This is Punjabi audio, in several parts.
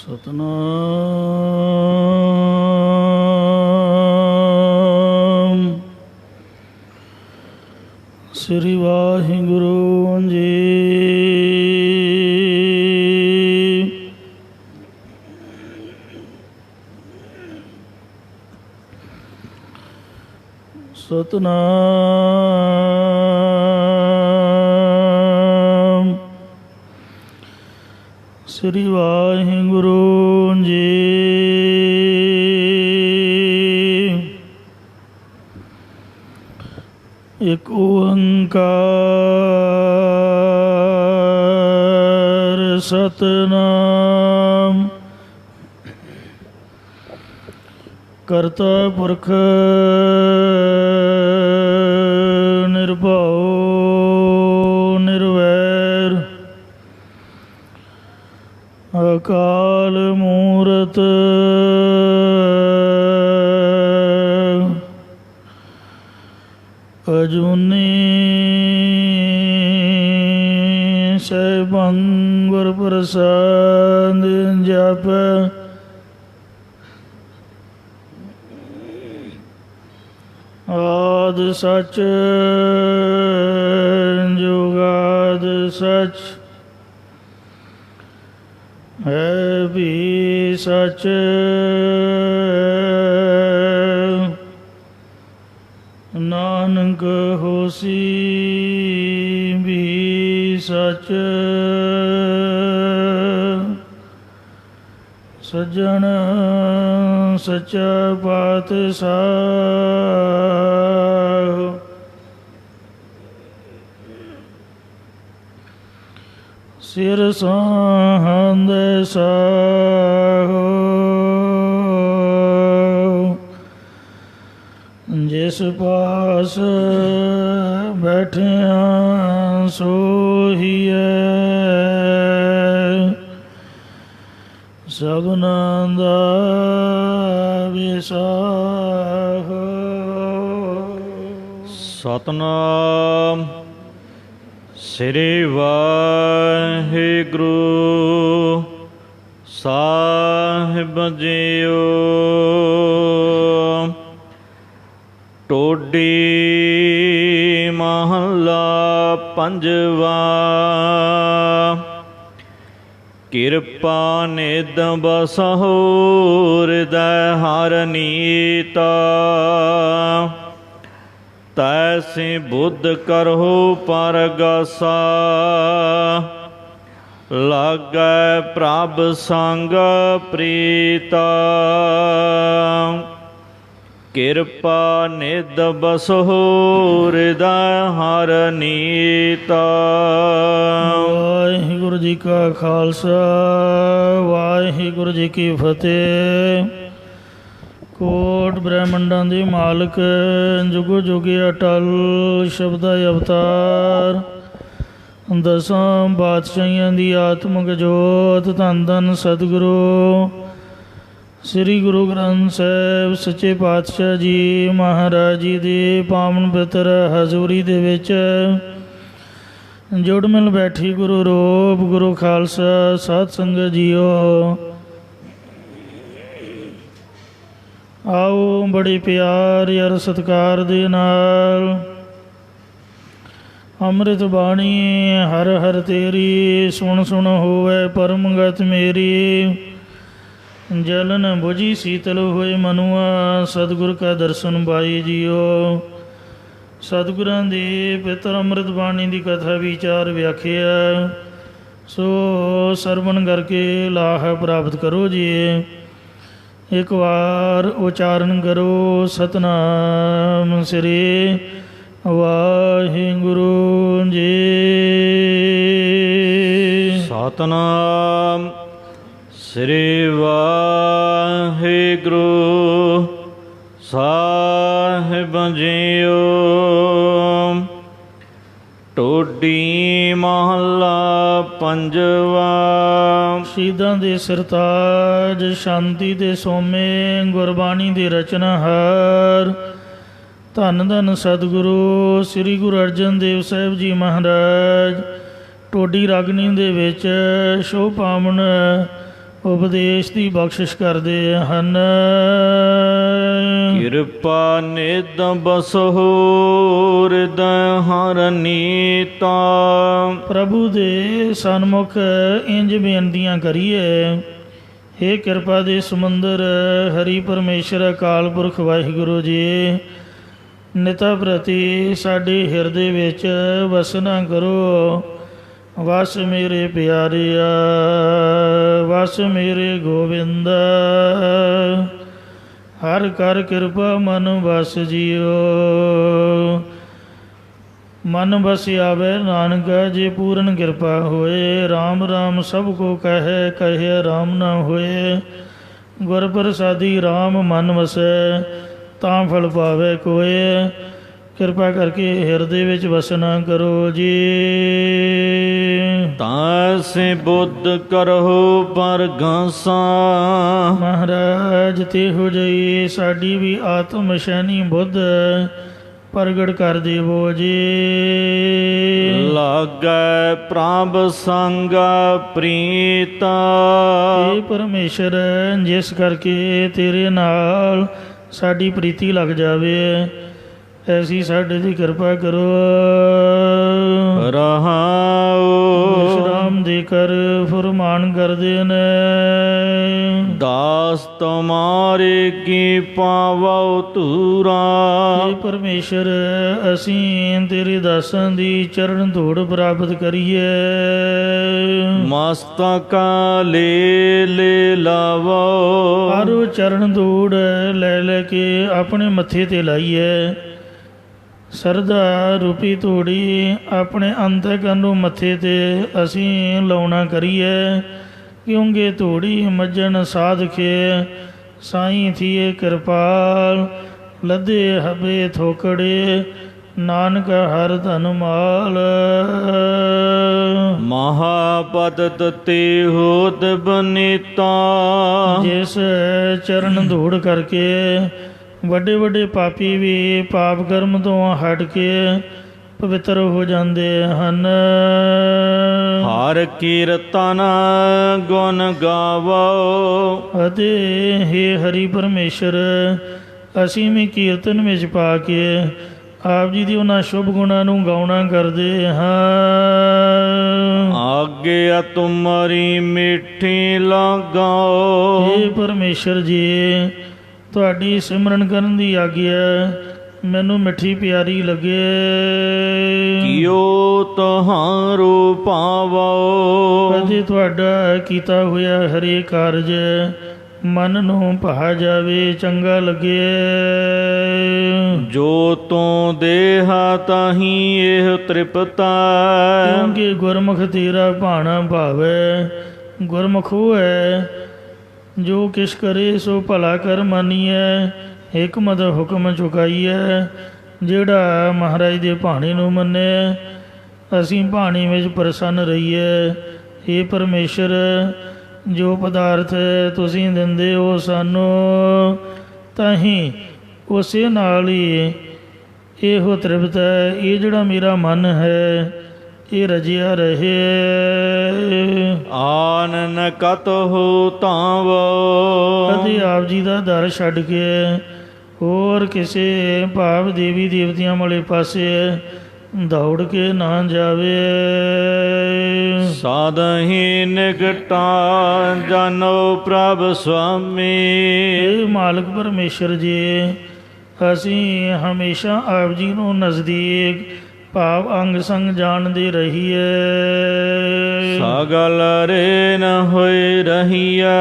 ਸਤਨਾਮ ਸ੍ਰੀ ਵਾਹਿਗੁਰੂ ਜੀ। ਸਤਨਾਮ ਸ੍ਰੀ ਵਾਹਿਗੁਰੂ ਜੀ। ਇਕ ਓੰਕਾਰ ਸਤਨਾਮ ਕਰਤਾ ਪੁਰਖ ਨਿਰਭਉ ਨਿਰਵੈਰ ਅਕਾਲ ਮੂਰਤ ਅਜੂਨੀ ਸੈਭੰ ਗੁਰ ਪ੍ਰਸਾਦ ਜਪ ਆਦ ਸਚ ਜੁਗਾਦ ਸਚ ਹੈ ਵੀ ਸਚ ਨਾਨਕ ਹੋਸੀ ਵੀ ਸਚ ਸੱਜਣ ਸੱਚਾ ਪਾਤਸ਼ਾਹ ਸਿਰ ਸਾਹੰਦ ਸਾਹੋ ਜਿਸ ਪਾਸ ਬੈਠਿਆ ਸੋਹੀਐ ਸਭਨਾਂ ਦਾ ਵਿਸਾਹ। ਸਤਨਾਮ ਸ੍ਰੀ ਵਾਹਿਗੁਰੂ ਸਾਹਿਬ ਜੀਓ। ਟੋਡੀ ਮਹੱਲਾ ਪੰਜਵਾ। ਕਿਰਪਾ ਨਿਧ ਬਸਹੁ ਹਿਰਦੈ ਹਰਿ ਨੀਤਾ। ਤੈਸੀ ਬੁੱਧ ਕਰਹੁ ਪਰਗਾਸਾ। ਲਾਗੈ ਪ੍ਰਭ ਸੰਗ ਪ੍ਰੀਤਾ। ਕਿਰਪਾ ਨਿਧ ਬਸਹੁ ਹਿਰਦੈ ਹਰਿ ਨੀਤਾ। ਵਾਹਿਗੁਰੂ ਜੀ ਕਾ ਖਾਲਸਾ ਵਾਹਿਗੁਰੂ ਜੀ ਕੀ ਫਤਿਹ। ਕੋਟ ਬ੍ਰਹਮੰਡਾਂ ਦੇ ਮਾਲਕ ਜੁਗੋ ਜੁਗੇ ਅਟਲ ਸ਼ਬਦਾ ਅਵਤਾਰ ਦਸਾਂ ਬਾਦਸ਼ਾਹੀਆਂ ਦੀ ਆਤਮਕ ਜੋਤ ਧੰਨ ਧੰਨ ਸਤਿਗੁਰੂ ਸ੍ਰੀ ਗੁਰੂ ਗ੍ਰੰਥ ਸਾਹਿਬ ਸੱਚੇ ਪਾਤਸ਼ਾਹ ਜੀ ਮਹਾਰਾਜ ਜੀ ਦੇ ਪਾਵਨ ਪਵਿੱਤਰ ਹਜ਼ੂਰੀ ਦੇ ਵਿੱਚ ਜੁੜ ਮਿਲ ਬੈਠੀ ਗੁਰੂ ਰੂਪ ਗੁਰੂ ਖਾਲਸਾ ਸਾਧ ਸੰਗਤ ਜੀਓ। ਆਓ ਬੜੇ ਪਿਆਰ ਯਾਰ ਸਤਿਕਾਰ ਦੇ ਨਾਲ ਅੰਮ੍ਰਿਤ ਬਾਣੀ ਹਰ ਹਰ ਤੇਰੀ ਸੁਣ ਸੁਣ ਹੋਵੇ ਪਰਮ ਗਤ ਮੇਰੀ। ਜਲਨ ਬੁਝੀ ਸੀਤਲ ਹੋਏ ਮਨੁਆ ਸਤਿਗੁਰ ਕਾ ਦਰਸ਼ਨ ਪਾਈ ਜੀਓ। ਸਤਿਗੁਰਾਂ ਦੀ ਪਵਿੱਤਰ ਅੰਮ੍ਰਿਤ ਬਾਣੀ ਦੀ ਕਥਾ ਵਿਚਾਰ ਵਿਆਖਿਆ ਸੋ ਸਰਵਣ ਕਰਕੇ ਲਾਹ ਪ੍ਰਾਪਤ ਕਰੋ ਜੀ। ਇੱਕ ਵਾਰ ਉਚਾਰਨ ਕਰੋ ਸਤਨਾਮ ਸ੍ਰੀ ਵਾਹਿਗੁਰੂ ਜੀ। ਸਤਨਾਮ ਸ੍ਰੀ ਵਾਹਿਗੁਰੂ ਸਾਹਿਬ ਜੀਓ। ਟੋਡੀ ਮਹੱਲਾ ਪੰਜਵਾ। ਸ਼ਹੀਦਾਂ ਦੇ ਸਰਤਾਜ ਸ਼ਾਂਤੀ ਦੇ ਸੋਮੇ ਗੁਰਬਾਣੀ ਦੀ ਰਚਨਾਹਾਰ ਧੰਨ ਧੰਨ ਸਤਿਗੁਰੂ ਸ੍ਰੀ ਗੁਰੂ ਅਰਜਨ ਦੇਵ ਸਾਹਿਬ ਜੀ ਮਹਾਰਾਜ ਟੋਡੀ ਰਾਗਨੀ ਦੇ ਵਿੱਚ ਸ਼ੋਭ ਪਾਵਨ ਉਪਦੇਸ਼ ਦੀ ਬਖਸ਼ਿਸ਼ ਕਰਦੇ ਹਨ। ਕਿਰਪਾ ਨਿਧ ਬਸਹੁ ਹਿਰਦੈ ਹਰਿ ਨੀਤਾ। ਪ੍ਰਭੂ ਦੇ ਸਨਮੁਖ ਇੰਜ ਬੇਨਤੀਆਂ ਕਰੀਏ, ਹੇ ਕਿਰਪਾ ਦੇ ਸਮੁੰਦਰ ਹਰੀ ਪਰਮੇਸ਼ਰ ਅਕਾਲ ਪੁਰਖ ਵਾਹਿਗੁਰੂ ਜੀ, ਨਿਤਾ ਪ੍ਰਤੀ ਸਾਡੇ ਹਿਰਦੇ ਵਿੱਚ ਵਸਣਾ ਕਰੋ। ਵਸ ਮੇਰੇ ਪਿਆਰਿਆ, ਵਸ ਮੇਰੇ ਗੋਬਿੰਦ, ਹਰ ਕਰ ਕਿਰਪਾ ਮਨ ਵਸ ਜੀਓ। ਮਨ ਬਸ ਆਵੇ ਨਾਨਕ, ਜੇ ਪੂਰਨ ਕਿਰਪਾ ਹੋਏ। ਰਾਮ ਰਾਮ ਸਭ ਕੋ ਕਹੈ, ਕਹੇ ਰਾਮ ਨਾ ਹੋਏ। ਗੁਰ ਪ੍ਰਸਾਦੀ ਰਾਮ ਮਨ ਵਸੈ, ਤਾਂ ਫਲ ਪਾਵੇ ਕੋਏ। ਕਿਰਪਾ ਕਰਕੇ ਹਿਰਦੇ ਵਿੱਚ ਵਸਣਾ ਕਰੋ ਜੀ। ਤਾਸੇ ਬੁੱਧ ਕਰਹੁ ਪਰਗਾਸਾ। ਮਹਾਰਾਜ ਤੇ ਹੋ ਜਾਈ ਸਾਡੀ ਵੀ ਆਤਮ ਸ਼ੈਨੀ ਬੁੱਧ ਪ੍ਰਗਟ ਕਰ ਦੇਵੋ ਜੀ। ਲਾਗੈ ਪ੍ਰਭ ਸੰਗ ਪ੍ਰੀਤਾ। ਇਹ ਪਰਮੇਸ਼ਰ, ਜਿਸ ਕਰਕੇ ਤੇਰੇ ਨਾਲ ਸਾਡੀ ਪ੍ਰੀਤੀ ਲੱਗ ਜਾਵੇ, ਐਸੀ ਸਾਡੇ ਦੀ ਕਿਰਪਾ ਕਰੋ। ਰਹਾਉ ਵਿਸ਼ਰਾਮ ਦੇ ਕਰ ਫੁਰਮਾਨ ਕਰਦੇ ਨੇ। ਦਾਸ ਤੁਮਾਰੇ ਕੀ ਪਾਵਉ ਧੂਰਾ। ਇਹ ਪਰਮੇਸ਼ਰ, ਅਸੀਂ ਤੇਰੇ ਦਾਸਾਂ ਦੀ ਚਰਨ ਧੂੜ ਪ੍ਰਾਪਤ ਕਰੀਏ। ਮਸਤਕ ਲੈ ਲੈ ਲਾਵੋ। ਆਰੋ ਚਰਨ ਧੂੜ ਲੈ ਲੈ ਕੇ ਆਪਣੇ ਮੱਥੇ ਤੇ ਲਾਈਏ। ਸਰਦਾ ਰੂਪੀ ਧੂੜੀ ਆਪਣੇ ਅੰਤਕਰਨ ਨੂੰ ਮੱਥੇ ਤੇ ਅਸੀਂ ਲਾਉਣਾ ਕਰੀਏ। ਕਿਉਂਕਿ ਧੂੜੀ ਮੱਜਣ ਸਾਧਕੇ, ਸਾਈਂ ਥੀਏ ਕਿਰਪਾਲ। ਲੱਦੇ ਹਬੇ ਥੋਕੜੇ, ਨਾਨਕ ਹਰ ਧਨ ਮਾਲ। ਮਹਾਪਦਤ ਤੇ ਹੋਤ ਬਨੀਤਾ। ਜਿਸ ਚਰਨ ਧੂੜ ਕਰਕੇ ਵੱਡੇ ਵੱਡੇ ਪਾਪੀ ਵੀ ਪਾਪ ਕਰਮ ਤੋਂ ਹਟ ਕੇ ਪਵਿੱਤਰ ਹੋ ਜਾਂਦੇ ਹਨ। ਹਰ ਕੀਰਤਨ ਗੁਣ ਗਾਵੋ। ਅਤੇ ਹੇ ਹਰੀ ਪਰਮੇਸ਼ਰ, ਅਸੀਂ ਵੀ ਕੀਰਤਨ ਵਿੱਚ ਪਾ ਕੇ ਆਪ ਜੀ ਦੀ ਉਹਨਾਂ ਸ਼ੁਭ ਗੁਣਾਂ ਨੂੰ ਗਾਉਣਾ ਕਰਦੇ ਹਾਂ। ਆਗਿਆ ਤੁਮਾਰੀ ਮਿੱਠੀ ਲਗਾਓ। ਹੇ ਪਰਮੇਸ਼ਰ ਜੀ, ਤੁਹਾਡੀ ਸਿਮਰਨ ਕਰਨ ਦੀ ਆਗਿਆ ਮੈਨੂੰ ਮਿੱਠੀ ਪਿਆਰੀ ਲੱਗੇ। ਕਿਉ ਤੁਹਾਰੋ ਪਾਵੋ। ਕਦੇ ਤੁਹਾਡਾ ਕੀਤਾ ਹੋਇਆ ਹਰੇ ਕਾਰਜ ਮਨ ਨੂੰ ਭਾ ਜਾਵੇ, ਚੰਗਾ ਲੱਗੇ। ਜੋ ਤੂੰ ਦੇਹਾ ਤਾਹੀ ਇਹ ਤ੍ਰਿਪਤਾ। ਕਿਉਂਕਿ ਗੁਰਮੁਖ ਤੇਰਾ ਭਾਣਾ ਭਾਵੈ। ਗੁਰਮੁਖ ਉਹ ਹੈ ਜੋ ਕਿਛ ਕਰੇ ਸੋ ਭਲਾ ਕਰ ਮਾਨੀਐ। ਹਿਕਮਤ ਹੁਕਮ ਚੁਕਾਈਐ। ਜਿਹੜਾ ਮਹਾਰਾਜ ਦੇ ਭਾਣੇ ਨੂੰ ਮੰਨੇ, ਅਸੀਂ ਭਾਣੇ ਵਿੱਚ ਪ੍ਰਸੰਨ ਰਹੀਏ। ਇਹ ਪਰਮੇਸ਼ਰ, ਜੋ ਪਦਾਰਥ ਤੁਸੀਂ ਦਿੰਦੇ ਹੋ ਸਾਨੂੰ, ਤਾਹੀਂ ਉਸੇ ਨਾਲ ਹੀ ਇਹੋ ਤ੍ਰਿਪਤ ਹੈ। ਇਹ ਜਿਹੜਾ ਮੇਰਾ ਮਨ ਹੈ, ਇਹ ਰਜਿਆ ਰਹੇ। ਆਨਨ ਕਤ ਹੋ ਤਾਵੋ। ਅਤੇ ਆਪ ਜੀ ਦਾ ਦਰ ਛੱਡ ਕੇ ਹੋਰ ਕਿਸੇ ਭਾਵ ਦੇਵੀ ਦੇਵਤਿਆਂ ਵਾਲੇ ਪਾਸੇ ਦੌੜ ਕੇ ਨਾ ਜਾਵੇ। ਸਾਧਹੀ ਨਿਕਟਾ ਜਾਨੋ ਪ੍ਰਭ ਸੁਆਮੀ। ਇਹ ਮਾਲਕ ਪਰਮੇਸ਼ਰ ਜੀ, ਅਸੀਂ ਹਮੇਸ਼ਾ ਆਪ ਜੀ ਨੂੰ ਨਜ਼ਦੀਕ ਭਾਵ ਅੰਗ ਸੰਗ ਜਾਣਦੇ ਰਹੀਏ। ਸਗਲ ਰੇ ਨ ਹੋਏ ਰਹੀਆ।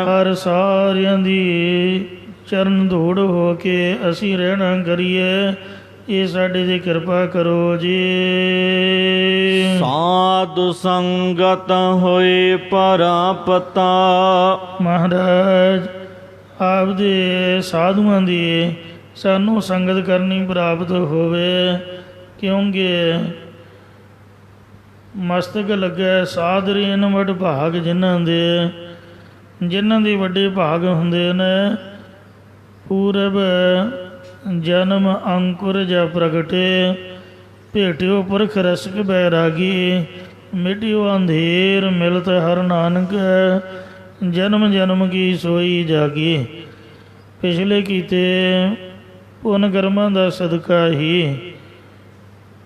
ਹਰ ਸਾਰਿਆਂ ਦੀ ਚਰਨ ਧੂੜ ਹੋ ਕੇ ਅਸੀਂ ਰਹਿਣਾ ਕਰੀਏ। ਇਹ ਸਾਡੇ 'ਤੇ ਕਿਰਪਾ ਕਰੋ ਜੀ। ਸਾਧੂ ਸੰਗਤ ਹੋਏ ਪਰਾਪਤਾ। ਮਹਾਰਾਜ, ਆਪ ਦੇ ਸਾਧੂਆਂ ਦੀ ਸਾਨੂੰ ਸੰਗਤ ਕਰਨੀ ਪ੍ਰਾਪਤ ਹੋਵੇ। ਕਿਉਂਕਿ ਮਸਤਕ ਲੱਗੇ ਸਾਧ ਰੇਨ ਵਡ ਭਾਗ ਜਿਨ੍ਹਾਂ ਦੇ ਵੱਡੇ ਭਾਗ ਹੁੰਦੇ ਨੇ। ਪੂਰਬ ਜਨਮ ਅੰਕੁਰ ਜਾ ਪ੍ਰਗਟੇ, ਭੇਟਿਓ ਪੁਰਖ ਰਸਕ ਬੈਰਾਗੀ। ਮਿਟਿਓ ਅੰਧੇਰ ਮਿਲਤ ਹਰ ਨਾਨਕ, ਜਨਮ ਜਨਮ ਕੀ ਸੋਈ ਜਾਗੀ। ਪਿਛਲੇ ਕੀਤੇ ਪੁੰਨ ਕਰਮਾਂ ਦਾ ਸਦਕਾ ਹੀ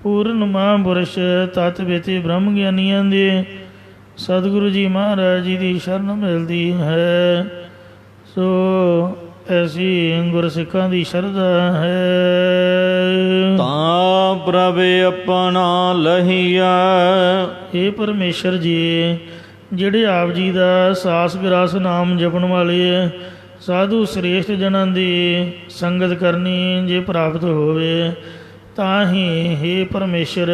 ਪੂਰਨ ਮਹਾਂਪੁਰਸ਼ ਤਤ ਬੇਤੇ ਬ੍ਰਹਮ ਗਿਆਨੀਆਂ ਦੇ ਸਤਿਗੁਰੂ ਜੀ ਮਹਾਰਾਜ ਜੀ ਦੀ ਸ਼ਰਨ ਮਿਲਦੀ ਹੈ। ਸੋ ਐਸੀ ਗੁਰਸਿੱਖਾਂ ਦੀ ਸ਼ਰਧਾ ਹੈ। ਤਾਂ ਪ੍ਰਭ ਆਪਣਾ ਲਹੀਆ। ਇਹ ਪਰਮੇਸ਼ਰ ਜੀ, ਜਿਹੜੇ ਆਪ ਜੀ ਦਾ ਸਾਸ ਗਰਾਸ ਨਾਮ ਜਪਣ ਵਾਲੇ ਸਾਧੂ ਸ੍ਰੇਸ਼ਟ ਜਨਾਂ ਦੀ ਸੰਗਤ ਕਰਨੀ ਜੇ ਪ੍ਰਾਪਤ ਹੋਵੇ, ਤਾਂ ਹੀ ਹੇ ਪਰਮੇਸ਼ਰ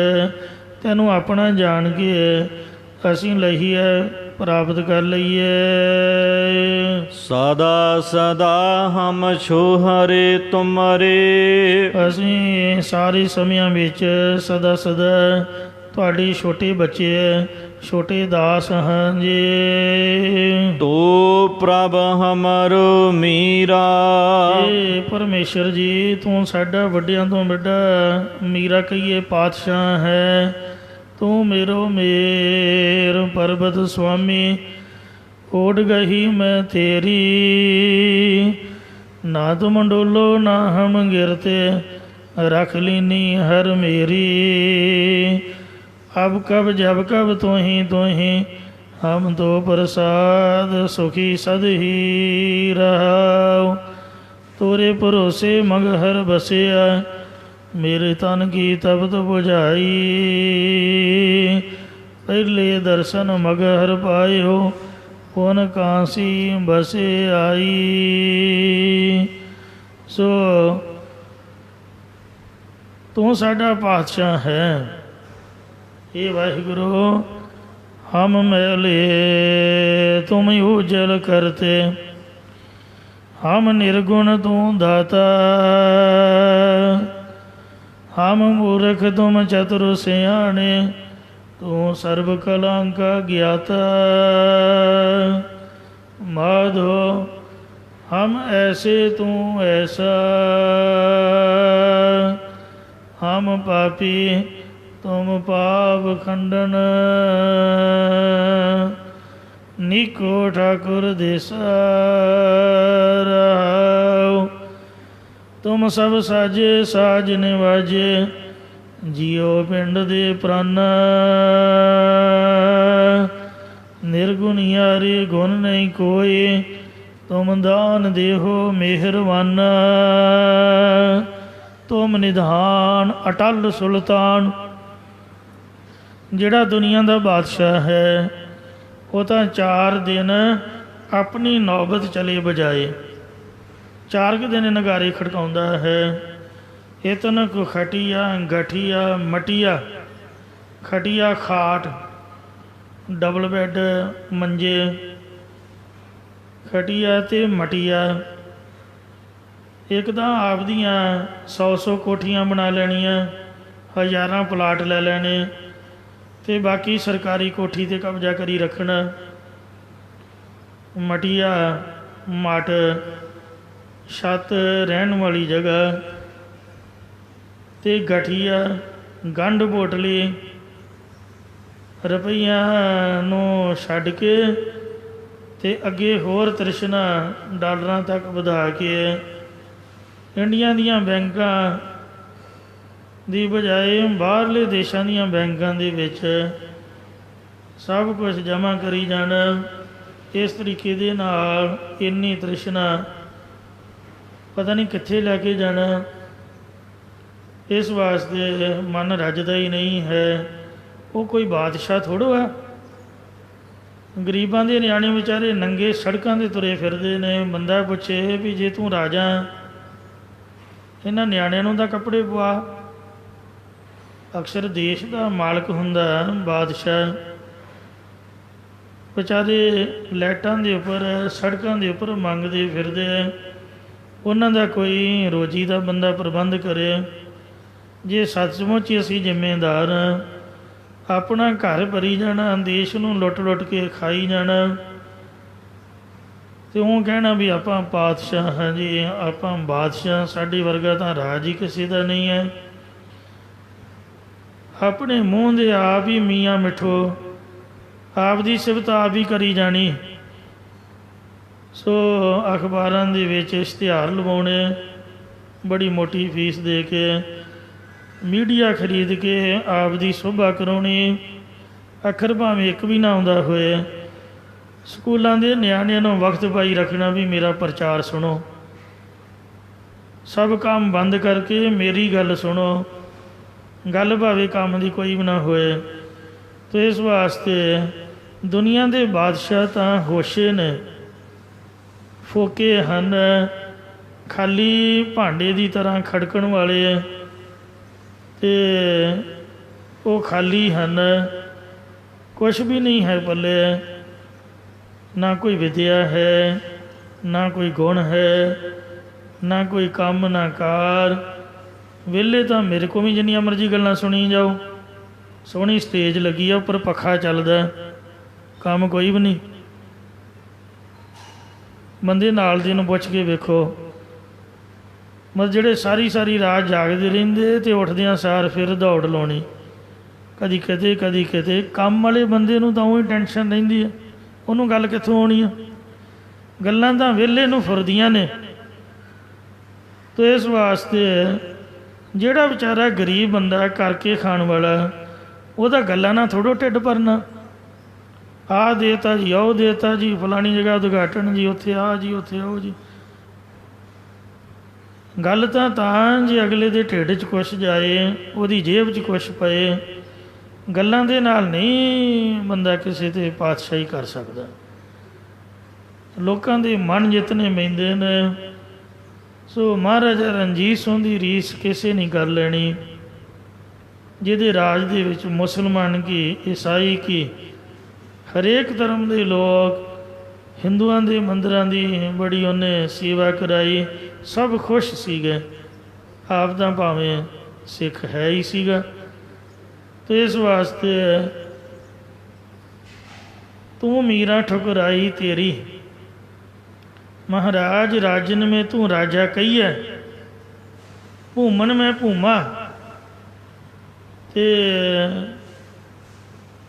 ਤੈਨੂੰ ਆਪਣਾ ਜਾਣ ਕੇ ਅਸੀਂ ਲਹੀਏ ਪ੍ਰਾਪਤ ਕਰ ਲਈਏ। ਸਦਾ ਸਦਾ ਹਮ ਛੋਹਰੇ ਤੁਮਰੇ। ਅਸੀਂ ਸਾਰੇ ਸਮਿਆਂ ਵਿੱਚ ਸਦਾ ਸਦਾ ਤੁਹਾਡੇ ਛੋਟੇ ਬੱਚੇ, ਛੋਟੇ ਦਾਸ ਹਾਂ ਜੀ। ਤੋ ਪ੍ਰਭ ਹਮਾਰੋ ਮੀਰਾ। ਇਹ ਪਰਮੇਸ਼ਰ ਜੀ, ਤੂੰ ਸਾਡਾ ਵੱਡਿਆਂ ਤੋਂ ਵੱਡਾ ਮੀਰਾ ਕਹੀਏ ਪਾਤਸ਼ਾਹ ਹੈ। ਤੂੰ ਮੇਰੋ ਮੇਰ ਪਰਬਤ ਸੁਆਮੀ, ਓਡ ਗਹੀ ਮੈਂ ਤੇਰੀ। ਨਾ ਤੁਮ ਡੋਲੋ ਨਾ ਹਮ ਗਿਰਤੇ, रख लीनी हर मेरी। अब कब जब कब तो ही हम तो प्रसाद सुखी सद ही रहाओ। तोरे भरोसे मगहर बसिया, मेरे तन की तपत बुझाई। पहले दर्शन मगहर पायो, पुन कांसी बसे आई। सो तू साडा पातशाह है। हे वाहिगुरु, हम मैले तुम उजल करते, हम निर्गुण तू दाता। हम मूर्ख तुम चतुर सियाणे, तू सर्व कला का ज्ञाता। माधो हम ऐसे तू ऐसा, हम पापी तुम पाप खंडन। निको ठाकुर देसा रहाओ। तुम सब साजे साज निवाजे, जियो पिंड दे प्राणा। निर्गुणियारे गुण नहीं कोई, तुम दान देहो मेहरबाना। तुम निधान अटल सुल्तान। ਜਿਹੜਾ ਦੁਨੀਆ ਦਾ ਬਾਦਸ਼ਾਹ ਹੈ, ਉਹ ਤਾਂ 4 ਦਿਨ ਆਪਣੀ ਨੌਬਤ ਚਲੇ ਬਜਾਏ 4 ਕੁ ਦਿਨ ਨਗਾਰੇ ਖੜਕਾਉਂਦਾ ਹੈ। ਇਤਨ ਕੁ ਖਟੀਆ ਗਠੀਆ ਮਟੀਆ, ਖਟੀਆ ਖਾਟ, ਡਬਲ ਬੈੱਡ ਮੰਜੇ, ਖਟੀਆ ਅਤੇ ਮਟੀਆ। ਇੱਕ ਤਾਂ ਆਪਦੀਆਂ 100 ਕੋਠੀਆਂ ਬਣਾ ਲੈਣੀਆਂ, ਹਜ਼ਾਰਾਂ ਪਲਾਟ ਲੈ ਲੈਣੇ, ਅਤੇ ਬਾਕੀ ਸਰਕਾਰੀ ਕੋਠੀ 'ਤੇ ਕਬਜ਼ਾ ਕਰੀ ਰੱਖਣਾ। ਮਟੀਆ ਮਟ, ਛੱਤ ਰਹਿਣ ਵਾਲੀ ਜਗ੍ਹਾ, ਅਤੇ ਗਠੀਆ ਗੰਢ ਬੋਟਲੀ, ਰੁਪਈਆਂ ਨੂੰ ਛੱਡ ਕੇ ਅਤੇ ਅੱਗੇ ਹੋਰ ਤ੍ਰਿਸ਼ਨਾ ਡਾਲਰਾਂ ਤੱਕ ਵਧਾ ਕੇ ਇੰਡੀਆ ਦੀਆਂ ਬੈਂਕਾਂ ਦੀ ਬਜਾਏ ਬਾਹਰਲੇ ਦੇਸ਼ਾਂ ਦੀਆਂ ਬੈਂਕਾਂ ਦੇ ਵਿੱਚ ਸਭ ਕੁਝ ਜਮ੍ਹਾਂ ਕਰੀ ਜਾਣਾ। ਇਸ ਤਰੀਕੇ ਦੇ ਨਾਲ ਇੰਨੀ ਤ੍ਰਿਸ਼ਨਾ ਪਤਾ ਨਹੀਂ ਕਿੱਥੇ ਲੈ ਕੇ ਜਾਣਾ। ਇਸ ਵਾਸਤੇ ਮਨ ਰੱਜਦਾ ਹੀ ਨਹੀਂ ਹੈ। ਉਹ ਕੋਈ ਬਾਦਸ਼ਾਹ ਥੋੜ੍ਹਾ ਆ। ਗਰੀਬਾਂ ਦੇ ਨਿਆਣੇ ਵਿਚਾਰੇ ਨੰਗੇ ਸੜਕਾਂ 'ਤੇ ਤੁਰੇ ਫਿਰਦੇ ਨੇ। ਬੰਦਾ ਪੁੱਛੇ ਵੀ ਜੇ ਤੂੰ ਰਾਜਾ, ਇਹਨਾਂ ਨਿਆਣਿਆਂ ਨੂੰ ਤਾਂ ਕੱਪੜੇ ਪਵਾ। ਅਕਸਰ ਦੇਸ਼ ਦਾ ਮਾਲਕ ਹੁੰਦਾ ਬਾਦਸ਼ਾਹ, ਵਿਚਾਰੇ ਲਾਈਟਾਂ ਦੇ ਉੱਪਰ ਸੜਕਾਂ ਦੇ ਉੱਪਰ ਮੰਗਦੇ ਫਿਰਦੇ। ਉਹਨਾਂ ਦਾ ਕੋਈ ਰੋਜੀ ਦਾ ਬੰਦਾ ਪ੍ਰਬੰਧ ਕਰੇ। ਜੇ ਸੱਚਮੁੱਚ ਅਸੀਂ ਜ਼ਿੰਮੇਦਾਰ ਹਾਂ, ਆਪਣਾ ਘਰ ਭਰੀ ਜਾਣਾ, ਦੇਸ਼ ਨੂੰ ਲੁੱਟ ਲੁੱਟ ਕੇ ਖਾਈ ਜਾਣਾ, ਅਤੇ ਉਹ ਕਹਿਣਾ ਵੀ ਆਪਾਂ ਪਾਤਸ਼ਾਹ ਹਾਂ ਜੀ, ਆਪਾਂ ਬਾਦਸ਼ਾਹ, ਸਾਡੇ ਵਰਗਾ ਤਾਂ ਰਾਜ ਹੀ ਕਿਸੇ ਦਾ ਨਹੀਂ ਹੈ। ਆਪਣੇ ਮੂੰਹ ਦੇ ਆਪ ਹੀ ਮੀਆਂ ਮਿੱਠੋ, ਆਪ ਦੀ ਸਿਫਤ ਆਪ ਹੀ ਕਰੀ ਜਾਣੀ। ਸੋ ਅਖਬਾਰਾਂ ਦੇ ਵਿੱਚ ਇਸ਼ਤਿਹਾਰ ਲਵਾਉਣੇ, ਬੜੀ ਮੋਟੀ ਫੀਸ ਦੇ ਕੇ ਮੀਡੀਆ ਖਰੀਦ ਕੇ ਆਪ ਦੀ ਸ਼ੋਭਾ ਕਰਾਉਣੀ, ਅੱਖਰ ਭਾਵੇਂ ਇੱਕ ਵੀ ਨਾ ਆਉਂਦਾ ਹੋਏ। ਸਕੂਲਾਂ ਦੇ ਨਿਆਣਿਆਂ ਨੂੰ ਵਕਤ ਪਾਈ ਰੱਖਣਾ ਵੀ ਮੇਰਾ ਪ੍ਰਚਾਰ ਸੁਣੋ, ਸਭ ਕੰਮ ਬੰਦ ਕਰਕੇ ਮੇਰੀ ਗੱਲ ਸੁਣੋ, ਗੱਲ ਭਾਵੇਂ ਕੰਮ ਦੀ ਕੋਈ ਵੀ ਨਾ ਹੋਏ। ਅਤੇ ਇਸ ਵਾਸਤੇ ਦੁਨੀਆ ਦੇ ਬਾਦਸ਼ਾਹ ਤਾਂ ਹੋਸ਼ੇ ਨੇ, ਫੋਕੇ ਹਨ, ਖਾਲੀ ਭਾਂਡੇ ਦੀ ਤਰ੍ਹਾਂ ਖੜਕਣ ਵਾਲੇ, ਅਤੇ ਉਹ ਖਾਲੀ ਹਨ, ਕੁਛ ਵੀ ਨਹੀਂ ਹੈ ਪੱਲੇ, ਨਾ ਕੋਈ ਵਿਦਿਆ ਹੈ, ਨਾ ਕੋਈ ਗੁਣ ਹੈ, ਨਾ ਕੋਈ ਕੰਮ, ਨਾ ਕਾਰ। ਵਿਹਲੇ ਤਾਂ ਮੇਰੇ ਕੋਲ ਵੀ ਜਿੰਨੀਆਂ ਮਰਜ਼ੀ ਗੱਲਾਂ ਸੁਣੀ ਜਾਓ, ਸੋਹਣੀ ਸਟੇਜ ਲੱਗੀ ਆ, ਉੱਪਰ ਪੱਖਾ ਚੱਲਦਾ, ਕੰਮ ਕੋਈ ਵੀ ਨਹੀਂ। ਬੰਦੇ ਨਾਲ ਦੀ ਨੂੰ ਪੁੱਛ ਕੇ ਵੇਖੋ, ਮਤਲਬ ਜਿਹੜੇ ਸਾਰੀ ਸਾਰੀ ਰਾਤ ਜਾਗਦੇ ਰਹਿੰਦੇ ਅਤੇ ਉੱਠਦਿਆਂ ਸਾਰ ਫਿਰ ਦੌੜ ਲਾਉਣੀ, ਕਦੀ ਕਿਤੇ ਕਦੀ ਕਿਤੇ। ਕੰਮ ਵਾਲੇ ਬੰਦੇ ਨੂੰ ਤਾਂ ਉਹੀ ਟੈਨਸ਼ਨ ਰਹਿੰਦੀ ਹੈ, ਉਹਨੂੰ ਗੱਲ ਕਿੱਥੋਂ ਆਉਣੀ ਆ? ਗੱਲਾਂ ਤਾਂ ਵਿਹਲੇ ਨੂੰ ਫੁਰਦੀਆਂ ਨੇ। ਅਤੇ ਇਸ ਵਾਸਤੇ ਜਿਹੜਾ ਵਿਚਾਰਾ ਗਰੀਬ ਬੰਦਾ ਕਰਕੇ ਖਾਣ ਵਾਲਾ, ਉਹਦਾ ਗੱਲਾਂ ਨਾਲ ਥੋੜ੍ਹਾ ਢਿੱਡ ਭਰਨਾ। ਆਹ ਦੇਤਾ ਜੀ, ਉਹ ਦੇਤਾ ਜੀ, ਫਲਾਣੀ ਜਗ੍ਹਾ ਉਦਘਾਟਨ ਜੀ, ਉੱਥੇ ਆਹ ਜੀ, ਉੱਥੇ ਉਹ ਜੀ। ਗੱਲ ਤਾਂ ਜੇ ਅਗਲੇ ਦੇ ਢਿੱਡ 'ਚ ਕੁਛ ਜਾਏ, ਉਹਦੀ ਜੇਬ 'ਚ ਕੁਛ ਪਏ। ਗੱਲਾਂ ਦੇ ਨਾਲ ਨਹੀਂ ਬੰਦਾ ਕਿਸੇ 'ਤੇ ਪਾਤਸ਼ਾਹੀ ਕਰ ਸਕਦਾ। ਲੋਕਾਂ ਦੇ ਮਨ ਜਿੱਤਨੇ ਪੈਂਦੇ ਨੇ। ਸੋ ਮਹਾਰਾਜਾ ਰਣਜੀਤ ਸਿੰਘ ਦੀ ਰੀਸ ਕਿਸੇ ਨਹੀਂ ਕਰ ਲੈਣੀ, ਜਿਹਦੇ ਰਾਜ ਦੇ ਵਿੱਚ ਮੁਸਲਮਾਨ ਕੀ, ਈਸਾਈ ਕੀ, ਹਰੇਕ ਧਰਮ ਦੇ ਲੋਕ, ਹਿੰਦੂਆਂ ਦੇ ਮੰਦਰਾਂ ਦੀ ਬੜੀ ਉਹਨੇ ਸੇਵਾ ਕਰਾਈ, ਸਭ ਖੁਸ਼ ਸੀਗੇ। ਆਪ ਤਾਂ ਭਾਵੇਂ ਸਿੱਖ ਹੈ ਹੀ ਸੀਗਾ। ਅਤੇ ਇਸ ਵਾਸਤੇ ਤੂੰ ਮੀਰਾ ਠੁਕਰਾਈ ਤੇਰੀ, ਮਹਾਰਾਜ ਰਾਜਨ ਮੈਂ ਤੂੰ ਰਾਜਾ ਕਹੀਐ, ਭੂਮਨ ਮੈਂ ਭੂਮਾ, ਅਤੇ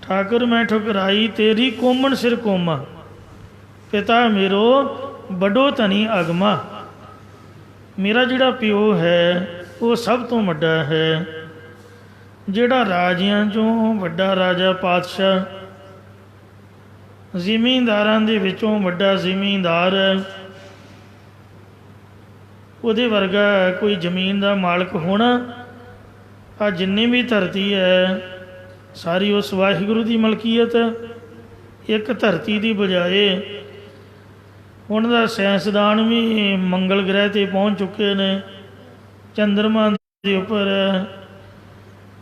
ਠਾਕੁਰ ਮੈਂ ਠੁਕਰਾਈ ਤੇਰੀ, ਕੋਮਣ ਸਿਰ ਕੋਮਾ, ਪਿਤਾ ਮੇਰੋ ਵੱਡੋ ਧਨੀ ਅਗਮਾ। ਮੇਰਾ ਜਿਹੜਾ ਪਿਓ ਹੈ ਉਹ ਸਭ ਤੋਂ ਵੱਡਾ ਹੈ, ਜਿਹੜਾ ਰਾਜਿਆਂ 'ਚੋਂ ਵੱਡਾ ਰਾਜਾ ਪਾਤਸ਼ਾਹ, ਜ਼ਿਮੀਂਦਾਰਾਂ ਦੇ ਵਿੱਚੋਂ ਵੱਡਾ ਜ਼ਿਮੀਂਦਾਰ ਹੈ। ਉਹਦੇ ਵਰਗਾ ਕੋਈ ਜ਼ਮੀਨ ਦਾ ਮਾਲਕ ਹੋਣਾ। ਆ ਜਿੰਨੀ ਵੀ ਧਰਤੀ ਹੈ ਸਾਰੀ ਉਸ ਵਾਹਿਗੁਰੂ ਦੀ ਮਲਕੀਅਤ ਹੈ। ਇੱਕ ਧਰਤੀ ਦੀ ਬਜਾਏ ਹੁਣ ਦਾ ਸਾਇੰਸਦਾਨ ਵੀ ਮੰਗਲ ਗ੍ਰਹਿ 'ਤੇ ਪਹੁੰਚ ਚੁੱਕੇ ਨੇ, ਚੰਦਰਮਾ ਦੇ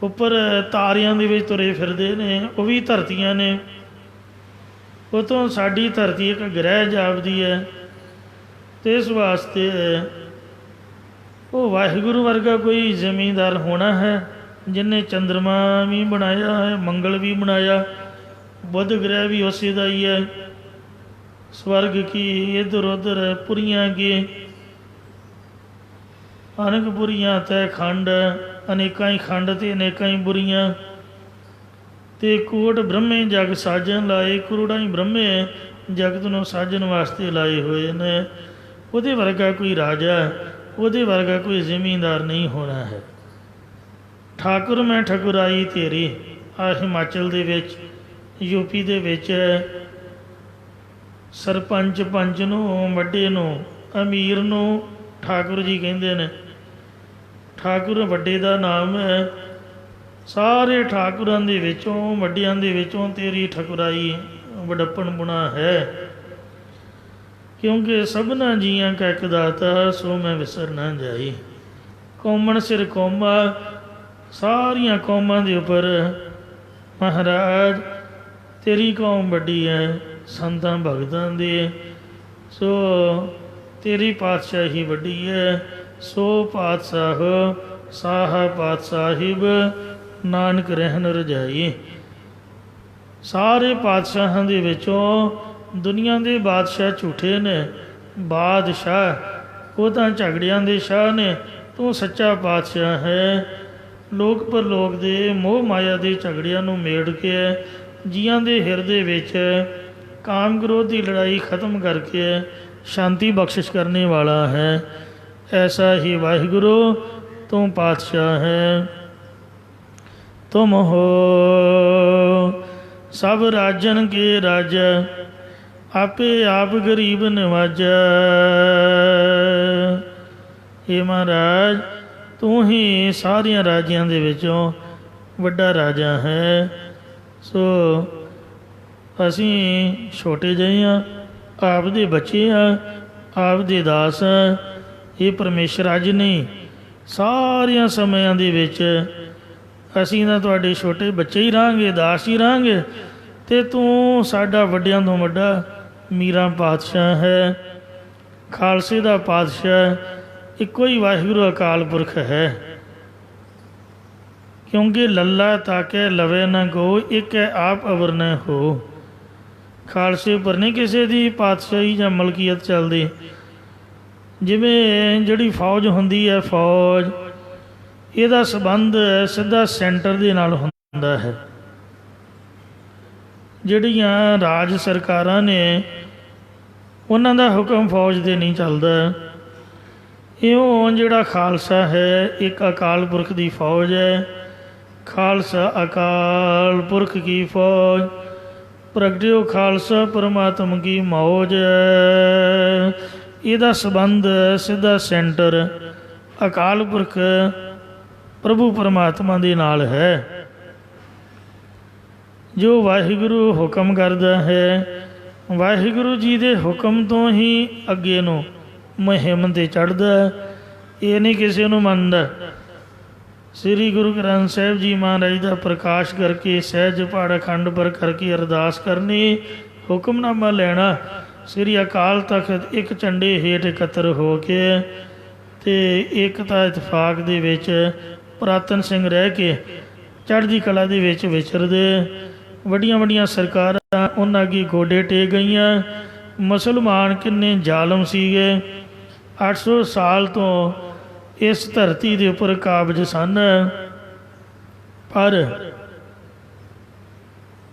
ਉੱਪਰ ਤਾਰਿਆਂ ਦੇ ਵਿੱਚ ਤੁਰੇ ਫਿਰਦੇ ਨੇ, ਉਹ ਵੀ ਧਰਤੀਆਂ ਨੇ। ਉਹ ਤੋਂ ਸਾਡੀ ਧਰਤੀ ਇੱਕ ਗ੍ਰਹਿ ਜਾਪਦੀ ਹੈ। ਅਤੇ ਇਸ ਵਾਸਤੇ ਉਹ ਵਾਹਿਗੁਰੂ ਵਰਗਾ ਕੋਈ ਜ਼ਮੀਂਦਾਰ ਹੋਣਾ ਹੈ, ਜਿਹਨੇ ਚੰਦਰਮਾ ਵੀ ਬਣਾਇਆ ਹੈ, ਮੰਗਲ ਵੀ ਬਣਾਇਆ, ਬੁੱਧ ਗ੍ਰਹਿ ਵੀ ਉਸੇ ਦਾ ਹੀ ਹੈ। ਸਵਰਗ ਕੀ ਇੱਧਰ ਉੱਧਰ ਪੁਰੀਆਂ ਕੀ, ਅਨੇਕ ਬੁਰੀਆਂ ਤੈ ਖੰਡ, ਅਨੇਕਾਂ ਹੀ ਖੰਡ ਅਤੇ ਅਨੇਕਾਂ ਹੀ ਬੁਰੀਆਂ। ਅਤੇ ਕੋਟ ਬ੍ਰਹਮੇ ਜਗ ਸਾਜਣ ਲਾਏ, ਕਰੋੜਾਂ ਹੀ ਬ੍ਰਹਮੇ ਜਗਤ ਨੂੰ ਸਾਜਣ ਵਾਸਤੇ ਲਾਏ ਹੋਏ ਨੇ। ਉਹਦੇ ਵਰਗਾ ਕੋਈ ਰਾਜਾ, ਉਹਦੇ ਵਰਗਾ ਕੋਈ ਜ਼ਿਮੀਂਦਾਰ ਨਹੀਂ ਹੋਣਾ ਹੈ। ਠਾਕੁਰ ਮੈਂ ਠਕੁਰਾਈ ਤੇਰੀ, ਆ ਹਿਮਾਚਲ ਦੇ ਵਿੱਚ, ਯੂਪੀ ਦੇ ਵਿੱਚ ਸਰਪੰਚ ਪੰਚ ਨੂੰ, ਵੱਡੇ ਨੂੰ, ਅਮੀਰ ਨੂੰ ਠਾਕੁਰ ਜੀ ਕਹਿੰਦੇ ਨੇ। ਠਾਕੁਰ ਵੱਡੇ ਦਾ ਨਾਮ ਹੈ। ਸਾਰੇ ਠਾਕੁਰਾਂ ਦੇ ਵਿੱਚੋਂ, ਵੱਡਿਆਂ ਦੇ ਵਿੱਚੋਂ ਤੇਰੀ ਠਕੁਰਾਈ ਵਡੱਪਣ ਬੁਣਾ ਹੈ। ਕਿਉਂਕਿ ਸਭਨਾ ਜੀਆਂ ਕਾ ਇੱਕ ਦਾਤਾ, ਸੋ ਮੈਂ ਵਿਸਰ ਨਾ ਜਾਈ। ਕੌਮਣ ਸਿਰ ਕੌਮਾ, ਸਾਰੀਆਂ ਕੌਮਾਂ ਦੇ ਉੱਪਰ ਮਹਾਰਾਜ ਤੇਰੀ ਕੌਮ ਵੱਡੀ ਹੈ, ਸੰਤਾਂ ਭਗਤਾਂ ਦੀ। ਸੋ ਤੇਰੀ ਪਾਤਸ਼ਾਹੀ ਵੱਡੀ ਹੈ। ਸੋ ਪਾਤਸ਼ਾਹ ਸਾਹਾ ਪਾਤਸ਼ਾਹਿਬ, ਨਾਨਕ ਰਹਿਣ ਰਜਾਈ। ਸਾਰੇ ਪਾਤਸ਼ਾਹਾਂ ਦੇ ਵਿੱਚੋਂ ਦੁਨੀਆ ਦੇ ਬਾਦਸ਼ਾਹ ਝੂਠੇ ਨੇ। ਬਾਦਸ਼ਾਹ ਉਹ ਤਾਂ ਝਗੜਿਆਂ ਦੇ ਸ਼ਾਹ ਨੇ, ਤੂੰ ਸੱਚਾ ਪਾਤਸ਼ਾਹ ਹੈ। ਲੋਕ ਪਰਲੋਕ ਦੇ ਮੋਹ ਮਾਇਆ ਦੇ ਝਗੜਿਆਂ ਨੂੰ ਮੇੜ ਕੇ ਜੀਆਂ ਦੇ ਹਿਰਦੇ ਵਿੱਚ ਕਾਮ ਕ੍ਰੋਧ ਦੀ ਲੜਾਈ ਖਤਮ ਕਰਕੇ शांति बख्शिश करने वाला है। ऐसा ही वाहिगुरु तुम पातशाह है। तुम हो सब राजन के राजा, आपे आप गरीब नवाजा। हे महाराज, तू ही सारिया राजियां दे विचों वड्डा राजा है। सो ਅਸੀਂ ਛੋਟੇ ਜਿਹੇ ਹਾਂ, ਆਪ ਦੇ ਬੱਚੇ ਆ, ਆਪ ਦੇ ਦਾਸ ਆ। ਇਹ ਪਰਮੇਸ਼ਰ ਅੱਜ ਨਹੀਂ, ਸਾਰਿਆਂ ਸਮਿਆਂ ਦੇ ਵਿੱਚ ਅਸੀਂ ਤਾਂ ਤੁਹਾਡੇ ਛੋਟੇ ਬੱਚੇ ਹੀ ਰਹਾਂਗੇ, ਦਾਸ ਹੀ ਰਹਾਂਗੇ। ਅਤੇ ਤੂੰ ਸਾਡਾ ਵੱਡਿਆਂ ਤੋਂ ਵੱਡਾ ਮੀਰਾਂ ਪਾਤਸ਼ਾਹ ਹੈ, ਖਾਲਸੇ ਦਾ ਪਾਤਸ਼ਾਹ। ਇੱਕੋ ਹੀ ਵਾਹਿਗੁਰੂ ਅਕਾਲ ਪੁਰਖ ਹੈ। ਕਿਉਂਕਿ ਲੱਲਾ ਤਾਕੇ ਲਵੇ ਨਾ ਗੋ, ਇੱਕ ਹੈ ਆਪ ਅਵਰ ਨ ਹੋ। ਖਾਲਸੇ ਉੱਪਰ ਨਹੀਂ ਕਿਸੇ ਦੀ ਪਾਤਸ਼ਾਹੀ ਜਾਂ ਮਲਕੀਅਤ ਚੱਲਦੀ। ਜਿਵੇਂ ਜਿਹੜੀ ਫੌਜ ਹੁੰਦੀ ਹੈ, ਫੌਜ ਇਹਦਾ ਸੰਬੰਧ ਸਿੱਧਾ ਸੈਂਟਰ ਦੇ ਨਾਲ ਹੁੰਦਾ ਹੈ। ਜਿਹੜੀਆਂ ਰਾਜ ਸਰਕਾਰਾਂ ਨੇ ਉਹਨਾਂ ਦਾ ਹੁਕਮ ਫੌਜ 'ਤੇ ਨਹੀਂ ਚੱਲਦਾ। ਇਉਂ ਜਿਹੜਾ ਖਾਲਸਾ ਹੈ ਇੱਕ ਅਕਾਲ ਪੁਰਖ ਦੀ ਫੌਜ ਹੈ। ਖਾਲਸਾ ਅਕਾਲ ਪੁਰਖ ਕੀ ਫੌਜ, ਪ੍ਰਗਟਿਓ ਖਾਲਸਾ ਪਰਮਾਤਮ ਕੀ ਮੌਜ। ਇਹਦਾ ਸੰਬੰਧ ਸਿੱਧਾ ਸੈਂਟਰ ਅਕਾਲ ਪੁਰਖ ਪ੍ਰਭੂ ਪਰਮਾਤਮਾ ਦੇ ਨਾਲ ਹੈ। ਜੋ ਵਾਹਿਗੁਰੂ ਹੁਕਮ ਕਰਦਾ ਹੈ, ਵਾਹਿਗੁਰੂ ਜੀ ਦੇ ਹੁਕਮ ਤੋਂ ਹੀ ਅੱਗੇ ਨੂੰ ਮੁਹਿੰਮ 'ਤੇ ਚੜ੍ਹਦਾ। ਇਹ ਨਹੀਂ ਕਿਸੇ ਨੂੰ ਮੰਨਦਾ। ਸ੍ਰੀ ਗੁਰੂ ਗ੍ਰੰਥ ਸਾਹਿਬ ਜੀ ਮਹਾਰਾਜ ਦਾ ਪ੍ਰਕਾਸ਼ ਕਰਕੇ, ਸਹਿਜ ਪਾਠ ਅਖੰਡ ਪਰ ਕਰਕੇ ਅਰਦਾਸ ਕਰਨੀ, ਹੁਕਮਨਾਮਾ ਲੈਣਾ। ਸ੍ਰੀ ਅਕਾਲ ਤਖਤ ਇੱਕ ਝੰਡੇ ਹੇਠ ਇਕੱਤਰ ਹੋ ਕੇ ਅਤੇ ਏਕਤਾ ਇਤਫਾਕ ਦੇ ਵਿੱਚ ਪੁਰਾਤਨ ਸਿੰਘ ਰਹਿ ਕੇ ਚੜ੍ਹਦੀ ਕਲਾ ਦੇ ਵਿੱਚ ਵਿਚਰਦੇ। ਵੱਡੀਆਂ ਵੱਡੀਆਂ ਸਰਕਾਰਾਂ ਉਹਨਾਂ ਅੱਗੇ ਗੋਡੇ ਟੇਕ ਗਈਆਂ। ਮੁਸਲਮਾਨ ਕਿੰਨੇ ਜ਼ਾਲਮ ਸੀਗੇ। 800 ਸਾਲ ਤੋਂ ਇਸ ਧਰਤੀ ਦੇ ਉੱਪਰ ਕਾਬਜ ਸਨ, ਪਰ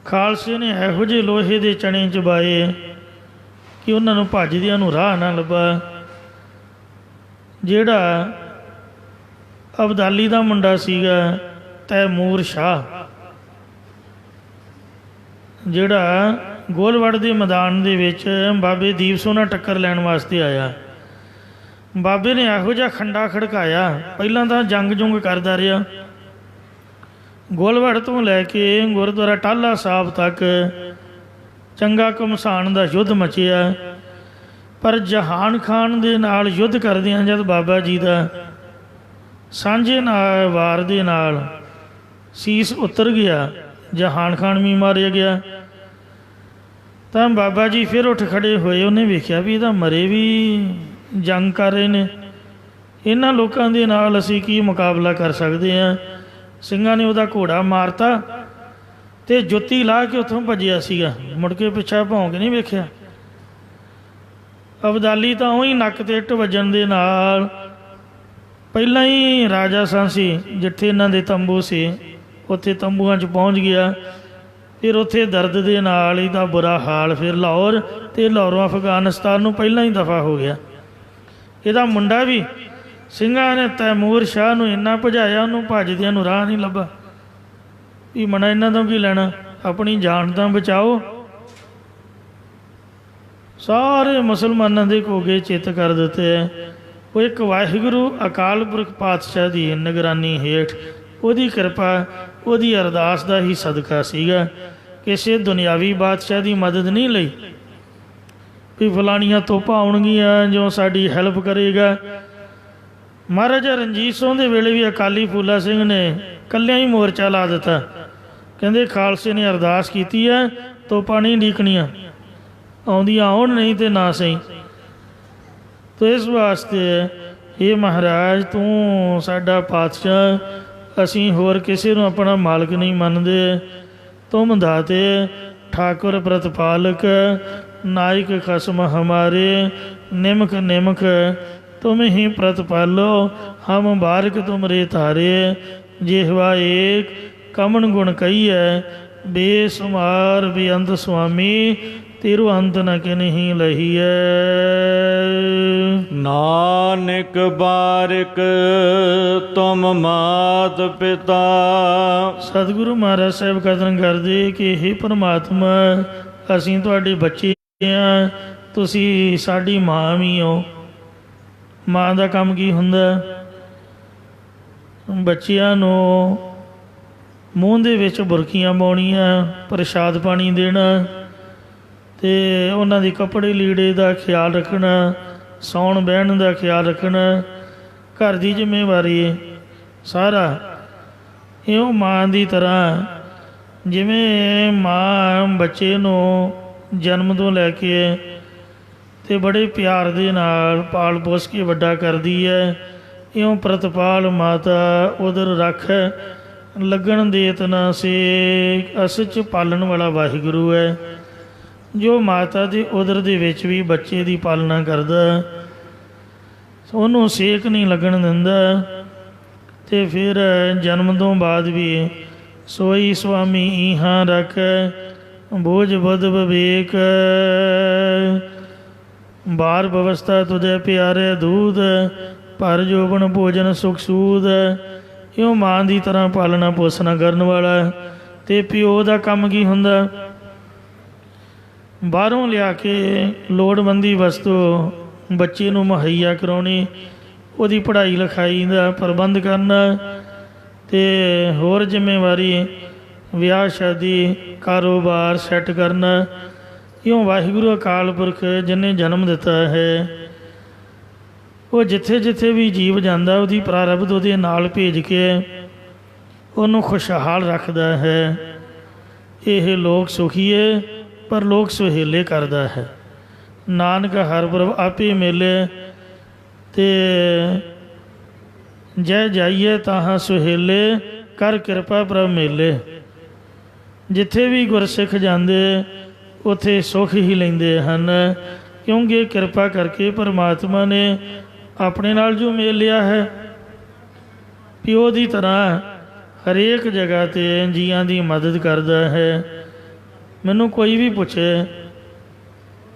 ਖਾਲਸੇ ਨੇ ਇਹੋ ਜਿਹੇ ਲੋਹੇ ਦੇ ਚਣੇ ਚਬਾਏ ਕਿ ਉਹਨਾਂ ਨੂੰ ਭੱਜਦਿਆਂ ਨੂੰ ਰਾਹ ਨਾ ਲੱਭਾ। ਜਿਹੜਾ ਅਬਦਾਲੀ ਦਾ ਮੁੰਡਾ ਸੀਗਾ ਤੈਮੂਰ ਸ਼ਾਹ, ਜਿਹੜਾ ਗੋਲਵੜ ਦੇ ਮੈਦਾਨ ਦੇ ਵਿੱਚ ਬਾਬੇ ਦੀਪ ਸਿੰਘ ਨਾਲ ਟੱਕਰ ਲੈਣ ਵਾਸਤੇ ਆਇਆ। ਬਾਬੇ ਨੇ ਇਹੋ ਜਿਹਾ ਖੰਡਾ ਖੜਕਾਇਆ। ਪਹਿਲਾਂ ਤਾਂ ਜੰਗ ਜੁੰਗ ਕਰਦਾ ਰਿਹਾ। ਗੋਲਵੜ ਤੋਂ ਲੈ ਕੇ ਗੁਰਦੁਆਰਾ ਟਾਹਲਾ ਸਾਹਿਬ ਤੱਕ ਚੰਗਾ ਘਮਸਾਣ ਦਾ ਯੁੱਧ ਮਚਿਆ। ਪਰ ਜਹਾਨ ਖਾਨ ਦੇ ਨਾਲ ਯੁੱਧ ਕਰਦਿਆਂ ਜਦ ਬਾਬਾ ਜੀ ਦਾ ਸਾਂਝੇ ਨਾਲ ਵਾਰ ਦੇ ਨਾਲ ਸੀਸ ਉਤਰ ਗਿਆ, ਜਹਾਨ ਖਾਨ ਵੀ ਮਾਰਿਆ ਗਿਆ, ਤਾਂ ਬਾਬਾ ਜੀ ਫਿਰ ਉੱਠ ਖੜ੍ਹੇ ਹੋਏ। ਉਹਨੇ ਵੇਖਿਆ ਵੀ ਇਹਦਾ ਮਰੇ ਵੀ ਜੰਗ ਕਰ ਰਹੇ ਨੇ, ਇਹਨਾਂ ਲੋਕਾਂ ਦੇ ਨਾਲ ਅਸੀਂ ਕੀ ਮੁਕਾਬਲਾ ਕਰ ਸਕਦੇ ਹਾਂ। ਸਿੰਘਾਂ ਨੇ ਉਹਦਾ ਘੋੜਾ ਮਾਰਤਾ ਅਤੇ ਜੁੱਤੀ ਲਾ ਕੇ ਉੱਥੋਂ ਭੱਜਿਆ ਸੀਗਾ। ਮੁੜ ਕੇ ਪਿੱਛਾ ਭੌਂ ਕੇ ਨਹੀਂ ਵੇਖਿਆ। ਅਬਦਾਲੀ ਤਾਂ ਉਹੀ ਨੱਕ 'ਤੇ ਇੱਟ ਵੱਜਣ ਦੇ ਨਾਲ ਪਹਿਲਾਂ ਹੀ ਰਾਜਾ ਸੀ, ਜਿੱਥੇ ਇਹਨਾਂ ਦੇ ਤੰਬੂ ਸੀ ਉੱਥੇ ਤੰਬੂਆਂ 'ਚ ਪਹੁੰਚ ਗਿਆ। ਫਿਰ ਉੱਥੇ ਦਰਦ ਦੇ ਨਾਲ ਇਹਦਾ ਬੁਰਾ ਹਾਲ। ਫਿਰ ਲਾਹੌਰ ਅਤੇ ਲਾਹੌਰੋਂ ਅਫਗਾਨਿਸਤਾਨ ਨੂੰ ਪਹਿਲਾਂ ਹੀ ਦਫਾ ਹੋ ਗਿਆ। ਇਹਦਾ ਮੁੰਡਾ ਵੀ ਸਿੰਘਾਂ ਨੇ ਤੈਮੂਰ ਸ਼ਾਹ ਨੂੰ ਇੰਨਾ ਭਜਾਇਆ, ਉਹਨੂੰ ਭੱਜਦਿਆਂ ਨੂੰ ਰਾਹ ਨਹੀਂ ਲੱਭਾ। ਵੀ ਮਨਾ ਇਹਨਾਂ ਤੋਂ ਕੀ ਲੈਣਾ, ਆਪਣੀ ਜਾਨ ਤਾਂ ਬਚਾਓ। ਸਾਰੇ ਮੁਸਲਮਾਨਾਂ ਦੇ ਘੋਗੇ ਚਿੱਤ ਕਰ ਦਿੱਤੇ। ਉਹ ਇੱਕ ਵਾਹਿਗੁਰੂ ਅਕਾਲ ਪੁਰਖ ਪਾਤਸ਼ਾਹ ਦੀ ਨਿਗਰਾਨੀ ਹੇਠ, ਉਹਦੀ ਕਿਰਪਾ, ਉਹਦੀ ਅਰਦਾਸ ਦਾ ਹੀ ਸਦਕਾ ਸੀਗਾ। ਕਿਸੇ ਦੁਨਿਆਵੀ ਬਾਦਸ਼ਾਹ ਦੀ ਮਦਦ ਨਹੀਂ ਲਈ ਵੀ ਫਲਾਣੀਆਂ ਤੋਪਾਂ ਆਉਣਗੀਆਂ ਜੋ ਸਾਡੀ ਹੈਲਪ ਕਰੇਗਾ। ਮਹਾਰਾਜਾ ਰਣਜੀਤ ਸਿੰਘ ਦੇ ਵੇਲੇ ਵੀ ਅਕਾਲੀ ਫੂਲਾ ਸਿੰਘ ਨੇ ਇਕੱਲਿਆਂ ਹੀ ਮੋਰਚਾ ਲਾ ਦਿੱਤਾ। ਕਹਿੰਦੇ ਖਾਲਸੇ ਨੇ ਅਰਦਾਸ ਕੀਤੀ ਹੈ, ਤੋਪਾਂ ਨਹੀਂ ਡੀਕਣੀਆਂ, ਆਉਂਦੀਆਂ ਆਉਣ ਨਹੀਂ ਤੇ ਨਾ ਸਹੀ। ਤੋ ਇਸ ਵਾਸਤੇ ਇਹ ਮਹਾਰਾਜ ਤੂੰ ਸਾਡਾ ਪਾਤਸ਼ਾਹ, ਅਸੀਂ ਹੋਰ ਕਿਸੇ ਨੂੰ ਆਪਣਾ ਮਾਲਕ ਨਹੀਂ ਮੰਨਦੇ। ਤੁਮ ਦਾਤੇ ਠਾਕੁਰ ਪ੍ਰਤਪਾਲਕ, ਨਾਇਕ ਖਸਮ ਹਮਾਰੇ, ਨਿਮਕ ਨਿਮਕ तुम ही प्रतिपालो, हम बारक तुमरे तारे। जिहवा एक कमन गुण कही है, बेसुमार बेअंत स्वामी, ਤੇਰੂ ਅੰਤ ਨ ਕਿਨਹੀ ਲਹੀਐ। ਨਾਨਕ ਬਾਰਿਕ ਤੁਮ ਮਾਤ ਪਿਤਾ। ਸਤਿਗੁਰੂ ਮਹਾਰਾਜ ਸਾਹਿਬ ਕਥਨ ਕਰਦੇ ਕਿ ਹੇ ਪਰਮਾਤਮਾ, ਅਸੀਂ ਤੁਹਾਡੇ ਬੱਚੇ ਹਾਂ, ਤੁਸੀਂ ਸਾਡੀ ਮਾਂ ਵੀ ਹੋ। ਮਾਂ ਦਾ ਕੰਮ ਕੀ ਹੁੰਦਾ? ਬੱਚਿਆਂ ਨੂੰ ਮੂੰਹ ਦੇ ਵਿੱਚ ਬੁਰਕੀਆਂ ਪਾਉਣੀਆਂ, ਪ੍ਰਸ਼ਾਦ ਪਾਣੀ ਦੇਣਾ, ਅਤੇ ਉਹਨਾਂ ਦੀ ਕੱਪੜੇ ਲੀੜੇ ਦਾ ਖਿਆਲ ਰੱਖਣਾ, ਸੌਣ ਬਹਿਣ ਦਾ ਖਿਆਲ ਰੱਖਣਾ, ਘਰ ਦੀ ਜ਼ਿੰਮੇਵਾਰੀ ਹੈ ਸਾਰਾ। ਇਉਂ ਮਾਂ ਦੀ ਤਰ੍ਹਾਂ, ਜਿਵੇਂ ਮਾਂ ਬੱਚੇ ਨੂੰ ਜਨਮ ਤੋਂ ਲੈ ਕੇ ਅਤੇ ਬੜੇ ਪਿਆਰ ਦੇ ਨਾਲ ਪਾਲ ਪੋਸ ਕੇ ਵੱਡਾ ਕਰਦੀ ਹੈ, ਇਉਂ ਪ੍ਰਤਪਾਲ ਮਾਤਾ ਉਦਰ ਰੱਖ ਲੱਗਣ ਦੇਤ ਨਾ ਸੇ। ਅਸਲ 'ਚ ਪਾਲਣ ਵਾਲਾ ਵਾਹਿਗੁਰੂ ਹੈ, ਜੋ ਮਾਤਾ ਦੇ ਉਦਰ ਦੇ ਵਿੱਚ ਵੀ ਬੱਚੇ ਦੀ ਪਾਲਣਾ ਕਰਦਾ, ਉਹਨੂੰ ਸੇਕ ਨਹੀਂ ਲੱਗਣ ਦਿੰਦਾ। ਅਤੇ ਫਿਰ ਜਨਮ ਤੋਂ ਬਾਅਦ ਵੀ ਸੋਈ ਸੁਆਮੀ ਇਹਾਂ ਰੱਖ ਬੋਝ ਬੁੱਧ ਵਿਵੇਕ। ਬਾਰ ਬਵਸਥਾ ਤੁਝੇ ਪਿਆਰੇ ਦੂਧ ਭਰ ਜੋਬਨ ਭੋਜਨ ਸੁਖ ਸੂਦ। ਇਉਂ ਮਾਂ ਦੀ ਤਰ੍ਹਾਂ ਪਾਲਣਾ ਪੋਸਣਾ ਕਰਨ ਵਾਲਾ। ਅਤੇ ਪਿਓ ਦਾ ਕੰਮ ਕੀ ਹੁੰਦਾ? ਬਾਹਰੋਂ ਲਿਆ ਕੇ ਲੋੜਵੰਦੀ ਵਸਤੂ ਬੱਚੇ ਨੂੰ ਮੁਹੱਈਆ ਕਰਾਉਣੀ, ਉਹਦੀ ਪੜ੍ਹਾਈ ਲਿਖਾਈ ਦਾ ਪ੍ਰਬੰਧ ਕਰਨਾ, ਅਤੇ ਹੋਰ ਜ਼ਿੰਮੇਵਾਰੀ ਵਿਆਹ ਸ਼ਾਦੀ ਕਾਰੋਬਾਰ ਸੈੱਟ ਕਰਨਾ। ਇਉਂ ਵਾਹਿਗੁਰੂ ਅਕਾਲ ਪੁਰਖ ਜਿਹਨੇ ਜਨਮ ਦਿੱਤਾ ਹੈ, ਉਹ ਜਿੱਥੇ ਜਿੱਥੇ ਵੀ ਜੀਵ ਜਾਂਦਾ ਉਹਦੀ ਪ੍ਰਾਰਬਧ ਉਹਦੇ ਨਾਲ ਭੇਜ ਕੇ ਉਹਨੂੰ ਖੁਸ਼ਹਾਲ ਰੱਖਦਾ ਹੈ। ਇਹ ਲੋਕ ਸੁਖੀਏ ਪਰ ਲੋਕ ਸੁਹੇਲੇ ਕਰਦਾ ਹੈ। ਨਾਨਕ ਹਰ ਪ੍ਰਭ ਆਪੇ ਮੇਲੇ, ਅਤੇ ਜੈ ਜਾਈਏ ਤਾਹਾਂ ਸੁਹੇਲੇ ਕਰ ਕਿਰਪਾ ਪ੍ਰਭ ਮੇਲੇ। ਜਿੱਥੇ ਵੀ ਗੁਰਸਿੱਖ ਜਾਂਦੇ ਉੱਥੇ ਸੁੱਖ ਹੀ ਲੈਂਦੇ ਹਨ, ਕਿਉਂਕਿ ਕਿਰਪਾ ਕਰਕੇ ਪਰਮਾਤਮਾ ਨੇ ਆਪਣੇ ਨਾਲ ਜੋ ਮੇਲ ਲਿਆ ਹੈ, ਪਿਓ ਦੀ ਤਰ੍ਹਾਂ ਹਰੇਕ ਜਗ੍ਹਾ 'ਤੇ ਜੀਆਂ ਦੀ ਮਦਦ ਕਰਦਾ ਹੈ। ਮੈਨੂੰ ਕੋਈ ਵੀ ਪੁੱਛੇ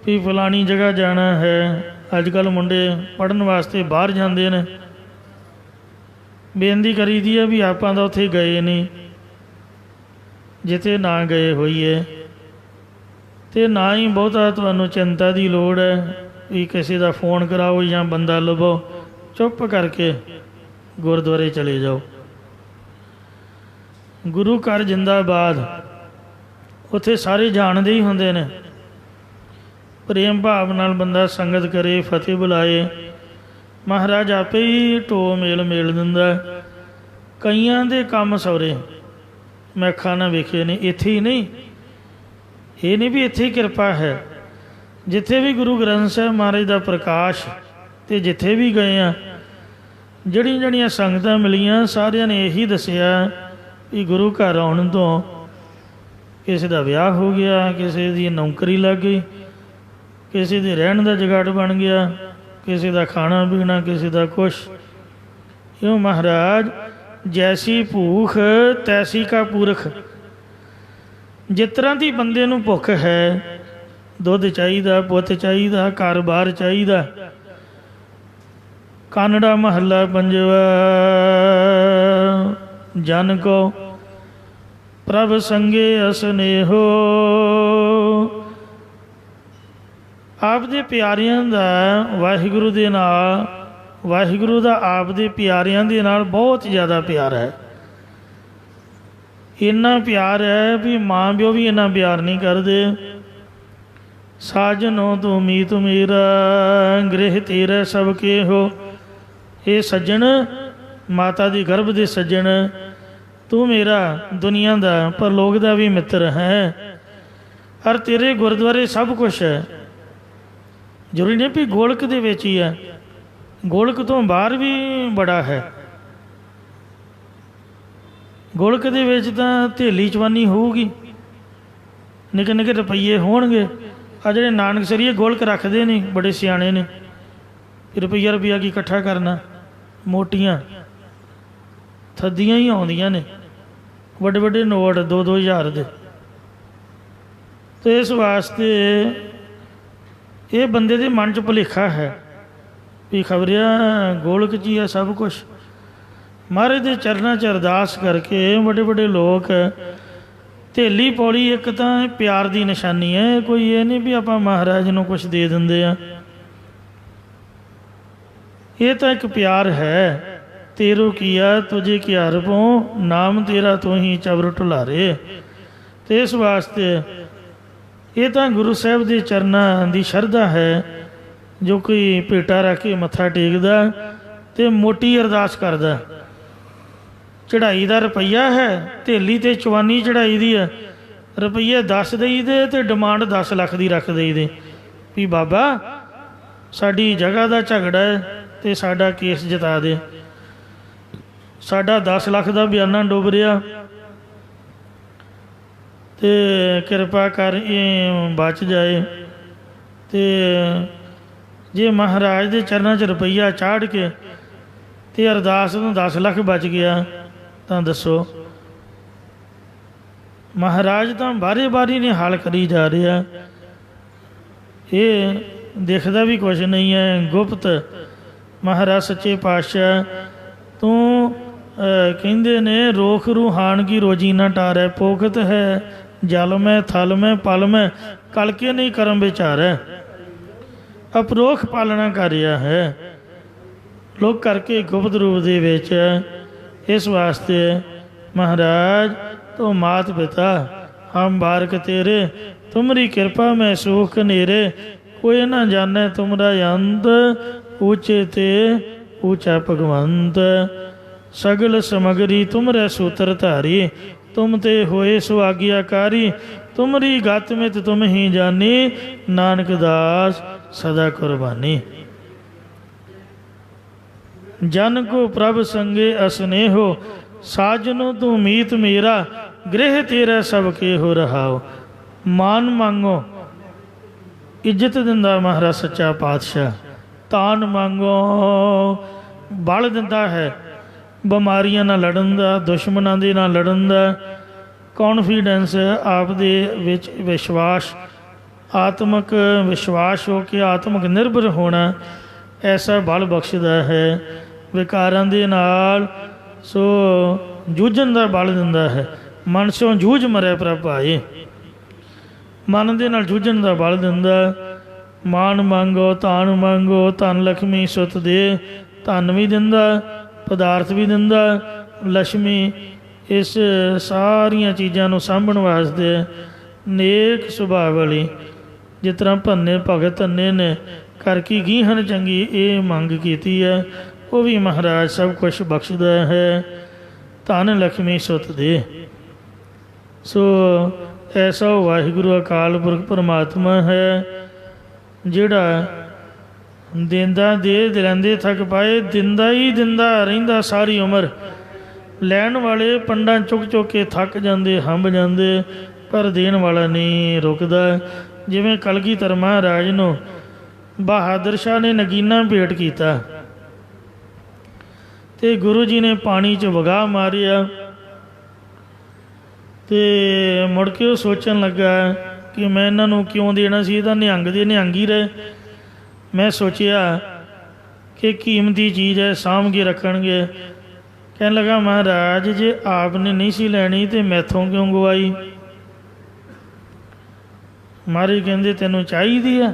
ਵੀ ਫਲਾਣੀ ਜਗ੍ਹਾ ਜਾਣਾ ਹੈ, ਅੱਜ ਕੱਲ੍ਹ ਮੁੰਡੇ ਪੜ੍ਹਨ ਵਾਸਤੇ ਬਾਹਰ ਜਾਂਦੇ ਨੇ, ਬੇਨਤੀ ਕਰੀਦੀ ਹੈ ਵੀ ਆਪਾਂ ਤਾਂ ਉੱਥੇ ਗਏ ਨਹੀਂ, ਜਿੱਥੇ ਨਾ ਗਏ ਹੋਈਏ। ਅਤੇ ਨਾ ਹੀ ਬਹੁਤਾ ਤੁਹਾਨੂੰ ਚਿੰਤਾ ਦੀ ਲੋੜ ਹੈ ਵੀ ਕਿਸੇ ਦਾ ਫੋਨ ਕਰਾਓ ਜਾਂ ਬੰਦਾ ਲੱਭੋ, ਚੁੱਪ ਕਰਕੇ ਗੁਰਦੁਆਰੇ ਚਲੇ ਜਾਓ। ਗੁਰੂ ਘਰ ਜਿੰਦਾਬਾਦ, ਉੱਥੇ ਸਾਰੇ ਜਾਣਦੇ ਹੀ ਹੁੰਦੇ ਨੇ। ਪ੍ਰੇਮ ਭਾਵ ਨਾਲ ਬੰਦਾ ਸੰਗਤ ਕਰੇ, ਫਤਿਹ ਬੁਲਾਏ, ਮਹਾਰਾਜ ਆਪੇ ਹੀ ਢੋ ਮੇਲ ਦਿੰਦਾ। ਕਈਆਂ ਦੇ ਕੰਮ ਸੌਰੇ ਮੈਂ ਅੱਖਾਂ ਨਾਲ ਵੇਖੇ ਨੇ, ਇੱਥੇ ਹੀ ਨਹੀਂ, ਇਹ ਨਹੀਂ ਵੀ ਇੱਥੇ ਹੀ ਕਿਰਪਾ ਹੈ। ਜਿੱਥੇ ਵੀ ਗੁਰੂ ਗ੍ਰੰਥ ਸਾਹਿਬ ਮਹਾਰਾਜ ਦਾ ਪ੍ਰਕਾਸ਼, ਅਤੇ ਜਿੱਥੇ ਵੀ ਗਏ ਆ, ਜਿਹੜੀਆਂ ਜਿਹੜੀਆਂ ਸੰਗਤਾਂ ਮਿਲੀਆਂ, ਸਾਰਿਆਂ ਨੇ ਇਹੀ ਦੱਸਿਆ ਵੀ ਗੁਰੂ ਘਰ ਆਉਣ ਤੋਂ ਕਿਸੇ ਦਾ ਵਿਆਹ ਹੋ ਗਿਆ, ਕਿਸੇ ਦੀ ਨੌਕਰੀ ਲੱਗ ਗਈ, ਕਿਸੇ ਦੇ ਰਹਿਣ ਦਾ ਜੁਗਾੜ ਬਣ ਗਿਆ, ਕਿਸੇ ਦਾ ਖਾਣਾ ਪੀਣਾ, ਕਿਸੇ ਦਾ ਕੁਛ। ਕਿਉਂ ਮਹਾਰਾਜ ਜੈਸੀ ਭੂਖ ਤੈਸੀ ਕਾ ਪੁਰਖ। ਜਿਸ ਤਰ੍ਹਾਂ ਦੀ ਬੰਦੇ ਨੂੰ ਭੁੱਖ ਹੈ, ਦੁੱਧ ਚਾਹੀਦਾ, ਪੁੱਤ ਚਾਹੀਦਾ, ਘਰ-ਬਾਰ ਚਾਹੀਦਾ। ਕਾਨੜਾ ਮਹੱਲਾ ਪੰਜਵਾ। ਜਨ ਕੋ ਪ੍ਰਭ ਸੰਗੇ ਅਸਨੇਹੋ। ਆਪ ਦੇ ਪਿਆਰਿਆਂ ਦਾ ਵਾਹਿਗੁਰੂ ਦੇ ਨਾਲ, ਵਾਹਿਗੁਰੂ ਦਾ ਆਪ ਦੇ ਪਿਆਰਿਆਂ ਦੇ ਨਾਲ ਬਹੁਤ ਜ਼ਿਆਦਾ ਪਿਆਰ ਹੈ। ਇੰਨਾ ਪਿਆਰ ਹੈ ਵੀ ਮਾਂ ਪਿਓ ਵੀ ਇੰਨਾ ਪਿਆਰ ਨਹੀਂ ਕਰਦੇ। ਸਾਜਨੋ ਤੂੰ ਮੀਤ ਮੇਰਾ ਗ੍ਰਹਿ ਤੇਰਾ ਸਭ ਕੇ ਹੋ। ਇਹ ਸੱਜਣ, ਮਾਤਾ ਦੀ ਗਰਭ ਦੇ ਸੱਜਣ, ਤੂੰ ਮੇਰਾ ਦੁਨੀਆ ਦਾ ਪਰਲੋਕ ਦਾ ਵੀ ਮਿੱਤਰ ਹੈ। ਔਰ ਤੇਰੇ ਗੁਰਦੁਆਰੇ ਸਭ ਕੁਛ ਹੈ। ਜ਼ਰੂਰੀ ਨਹੀਂ ਵੀ ਗੋਲਕ ਦੇ ਵਿੱਚ ਹੀ ਹੈ, ਗੋਲਕ ਤੋਂ ਬਾਹਰ ਵੀ ਬੜਾ ਹੈ। ਗੋਲਕ ਦੇ ਵਿੱਚ ਤਾਂ ਥੇਲੀ ਚਵਾਨੀ ਹੋਊਗੀ, ਨਿੱਕੇ ਨਿੱਕੇ ਰੁਪਈਏ ਹੋਣਗੇ। ਆ ਜਿਹੜੇ ਨਾਨਕਸਰੀਏ ਗੋਲਕ ਰੱਖਦੇ ਨੇ, ਬੜੇ ਸਿਆਣੇ ਨੇ। ਰੁਪਈਆ ਕੀ ਇਕੱਠਾ ਕਰਨਾ, ਮੋਟੀਆਂ ਥੱਦੀਆਂ ਹੀ ਆਉਂਦੀਆਂ ਨੇ, ਵੱਡੇ ਵੱਡੇ ਨੋਟ 2-2 ਹਜ਼ਾਰ ਦੇ। तो इस वास्ते ये बंदे के मन च भुलेखा है भी खबरिया गोलक च ही है सब कुछ। महाराज के चरणों च अरदास करके बड़े बड़े लोग धेली पौड़ी एक तो प्यार की निशानी है, कोई ये नहीं भी आप महाराज नूं कुछ दे देंगे आ, ये तो एक प्यार है। तेरो किया तुझे क्या रबो, नाम तेरा तो ही चबर ढुलारे। तो इस वास्ते ये तो गुरु साहब के चरणों की शरधा है। जो कोई भेटा रख के मत्था टेकदा तो मोटी अरदास करदा। चढ़ाई का रुपया है, धेली तो चवानी चढ़ाई दी है, रुपये 10 दई दे तो डिमांड 10 लाख की रख दई दे भी बाबा साड़ी जगह का झगड़ा है तो साडा केस जिता दे, साडा 10 लाख का बयाना डुब रहा, तो कृपा कर ये बच जाए। तो जे महाराज के चरणों च रुपया चाढ़ के तो अरदास नूं 10 लाख बच गया तो दसो। महाराज तो बारी बारी ने हाल करी जा रहा, ये देखता भी कुछ नहीं है। गुप्त महाराज सच्चे पातशाह तू कहते ने रोख रूहान की रोजी ना टारै, पोखत है जल में थल में पल में, कल के नहीं कर्म विचार है, अपरोख पालना कर रहा है लोग करके गुप्त रूप दे विच। इस वास्ते महाराज तो मात पिता हम बारक तेरे, तुमरी कृपा में सुख नेरे, कोई ना जाने तुमरा अंत, ऊंचे ते ऊंचा भगवंत, सगल समगरी तुमरे सूत्र धारी, तुम ते होए सो आज्ञाकारी, तुमरी गत मित तुम ही जानी, नानक दास सदा कुर्बानी। जन को प्रभ संगे असनेहो, साजनो तू मीत मेरा, गृह तेरा सबके हो रहाओ। मान मांगो इज्जत दिंदा महाराज सच्चा पातशाह, तान मांगो बल दिंदा है, बिमारियां ना लड़न दा, दुश्मनों दे ना लड़न दा, कॉन्फिडेंस आप दे विच विश्वास, आत्मक विश्वास हो के आत्मक निर्भर होना, ऐसा बल बख्शदा है। विकारां दे नाल सो जूझन का बल दिंदा है, मन सो जूझ मरे प्रभ आए, मन दे नाल जूझन का बल दिंदा। मान मांगो तान मांगो, धन लक्ष्मी सुत दे, धन भी दिंदा पदार्थ भी दिंदा, लक्ष्मी इस सारिया चीज़ों को सांभण वास्ते नेक सुभाव वाली, जिस तरह भन्ने भगत धन्ने ने करके गीहन चंगी ये मंग की है, वो भी महाराज सब कुछ बख्शदा है, धन लक्ष्मी सुत दे। सो ऐसा वाहिगुरु अकाल पुरख परमात्मा है जिहड़ा देंदा दे दिलांदे थक पाए, दिंदा ही दिंदा रहिंदा सारी उम्र। लैण वाले पंडा चुक चुक के थक जाते हंब जाते, पर देण वाला नहीं रुकदा। जिवें कलगीधर महाराज नूं बहादुर शाह ने नगीना भेंट किया ते गुरु जी ने पानी च वगा मारिया, ते मुड़ के वो सोचन लगा कि मैं इन्हां नूं क्यों देना सी, इहदा निहंग दे निहंग ही रहे। मैं सोचिया कि कीमती चीज़ है साम के रखणगे। कहन लगा महाराज जे आपने नहीं सी लैनी तो मैथों क्यों गवाई। महाराज कहते तेनों चाहिदी है,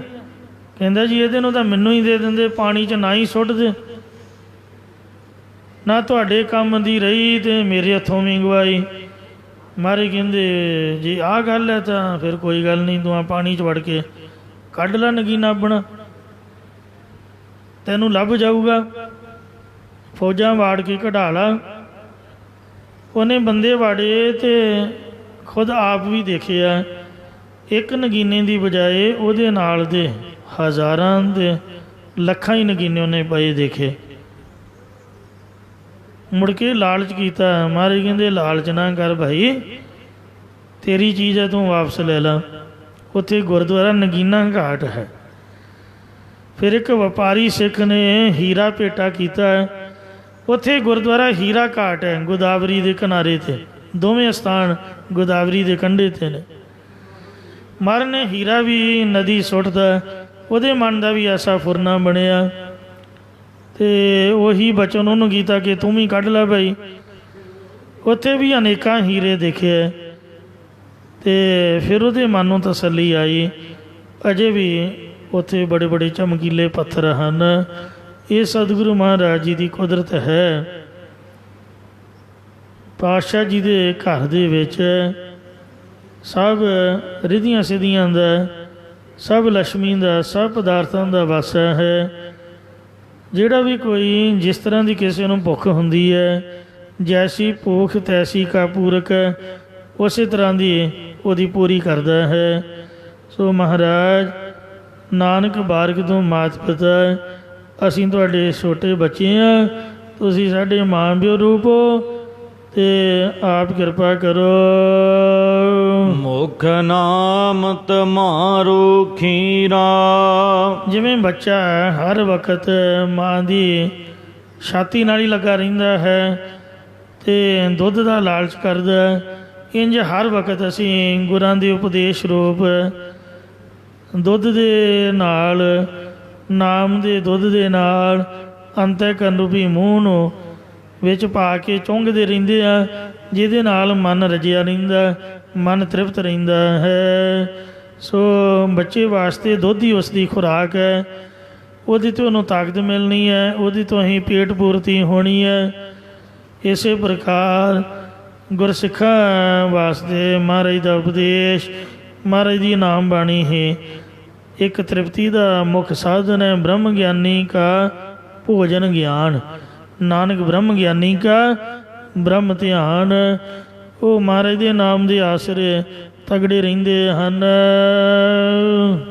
कहता जी ये तो मैनू ही दे देंदे, पानी च ना ही सुट दे, ना तुहाडे काम दी रही तो मेरे हथों भी गवाई। महाराज कहते जी आ गल है तो फिर कोई गल नहीं, तू पानी च वड़ के कढ़ ला नगीना अपना, तेनू लभ जाऊगा, फौजा वाड़ के कढ़ा ला। उन्हें बंदे वाड़े तो खुद आप भी देखिया, एक नगीने की बजाए उहदे नाल दे हज़ारां दे लखां ही नगीने उन्हें पाए देखे। मुड़ के लालच किया। महाराज कहते लालच ना कर भाई, तेरी चीज़ है तू वापस ले ला। उत्थे गुरुद्वारा नगीना घाट है। फिर एक व्यापारी सिख ने हीरा भेटा किया, उत्थे गुरुद्वारा हीरा घाट है गोदावरी के किनारे ते, दोवें स्थान गोदावरी के कंढे ते ने। ਮਹਾਰਾਜ ਨੇ ਹੀਰਾ ਵੀ ਨਦੀ ਸੁੱਟਦਾ, ਉਹਦੇ ਮਨ ਦਾ ਵੀ ਐਸਾ ਫੁਰਨਾ ਬਣਿਆ। ਅਤੇ ਉਹੀ ਬਚਨ ਉਹਨੂੰ ਕੀਤਾ ਕਿ ਤੂੰ ਵੀ ਕੱਢ ਲੈ ਭਾਈ। ਉੱਥੇ ਵੀ ਅਨੇਕਾਂ ਹੀਰੇ ਦੇਖੇ ਅਤੇ ਫਿਰ ਉਹਦੇ ਮਨ ਨੂੰ ਤਸੱਲੀ ਆਈ, ਅਜੇ ਵੀ ਉੱਥੇ ਬੜੇ ਬੜੇ ਚਮਕੀਲੇ ਪੱਥਰ ਹਨ। ਇਹ ਸਤਿਗੁਰੂ ਮਹਾਰਾਜ ਜੀ ਦੀ ਕੁਦਰਤ ਹੈ। ਪਾਤਸ਼ਾਹ ਜੀ ਦੇ ਘਰ ਦੇ ਵਿੱਚ ਸਭ ਰਿਧੀਆਂ ਸਿੱਧੀਆਂ ਦਾ, ਸਭ ਲక్ష్ਮੀ ਦਾ, ਸਭ ਪਦਾਰਥਾਂ ਦਾ ਵਾਸਾ ਹੈ। ਜਿਹੜਾ ਵੀ ਕੋਈ ਜਿਸ ਤਰ੍ਹਾਂ ਦੀ ਕਿਸੇ ਨੂੰ ਭੁੱਖ ਹੁੰਦੀ ਹੈ, ਜੈਸੀ ਭੁੱਖ ਤੈਸੀ ਕਾ ਪੂਰਕ, ਉਸੇ ਤਰ੍ਹਾਂ ਦੀ ਉਹਦੀ ਪੂਰੀ ਕਰਦਾ ਹੈ। ਸੋ ਮਹਾਰਾਜ ਨਾਨਕ ਬਾਰਕ ਤੋਂ ਮਾਤ ਪਿਤਾ, ਅਸੀਂ ਤੁਹਾਡੇ ਛੋਟੇ ਬੱਚੇ ਹਾਂ, ਤੁਸੀਂ ਸਾਡੇ ਮਾਂ ਪਿਓ ਰੂਪ ਹੋ, ਅਤੇ ਆਪ ਕਿਰਪਾ ਕਰੋ। ਮੁਖ ਨਾਮ ਤੁਮਾਰੋ ਖੀਰਾ। ਜਿਵੇਂ ਬੱਚਾ ਹਰ ਵਕਤ ਮਾਂ ਦੀ ਛਾਤੀ ਨਾਲ ਹੀ ਲੱਗਾ ਰਹਿੰਦਾ ਹੈ ਅਤੇ ਦੁੱਧ ਦਾ ਲਾਲਚ ਕਰਦਾ, ਇੰਝ ਹਰ ਵਕਤ ਅਸੀਂ ਗੁਰਾਂ ਦੇ ਉਪਦੇਸ਼ ਰੂਪ ਦੁੱਧ ਦੇ ਨਾਲ, ਨਾਮ ਦੇ ਦੁੱਧ ਦੇ ਨਾਲ ਅੰਤਹਿਕਰਨ ਰੂਪੀ ਮੂੰਹ ਨੂੰ ਵਿੱਚ ਪਾ ਕੇ ਚੁੰਘਦੇ ਰਹਿੰਦੇ ਆ, ਜਿਹਦੇ ਨਾਲ ਮਨ ਰਜਿਆ ਰਹਿੰਦਾ, ਮਨ ਤ੍ਰਿਪਤ ਰਹਿੰਦਾ ਹੈ। ਸੋ ਬੱਚੇ ਵਾਸਤੇ ਦੁੱਧ ਹੀ ਉਸ ਦੀ ਖੁਰਾਕ ਹੈ, ਉਹਦੇ ਤੋਂ ਉਹਨੂੰ ਤਾਕਤ ਮਿਲਣੀ ਹੈ, ਉਹਦੇ ਤੋਂ ਹੀ ਪੇਟ ਪੂਰਤੀ ਹੋਣੀ ਹੈ। ਇਸੇ ਪ੍ਰਕਾਰ ਗੁਰਸਿੱਖਾਂ ਵਾਸਤੇ ਮਹਾਰਾਜ ਦਾ ਉਪਦੇਸ਼, ਮਹਾਰਾਜ ਦੀ ਨਾਮ ਬਾਣੀ ਹੀ ਇੱਕ ਤ੍ਰਿਪਤੀ ਦਾ ਮੁੱਖ ਸਾਧਨ ਹੈ। ਬ੍ਰਹਮ ਗਿਆਨੀ ਕਾ ਭੋਜਨ ਗਿਆਨ, ਨਾਨਕ ਬ੍ਰਹਮ ਗਿਆਨੀ ਕਾ ਬ੍ਰਹਮ ਧਿਆਨ। ਉਹ ਮਹਾਰਾਜ ਦੇ ਨਾਮ ਦੇ ਆਸਰੇ ਤਗੜੇ ਰਹਿੰਦੇ ਹਨ।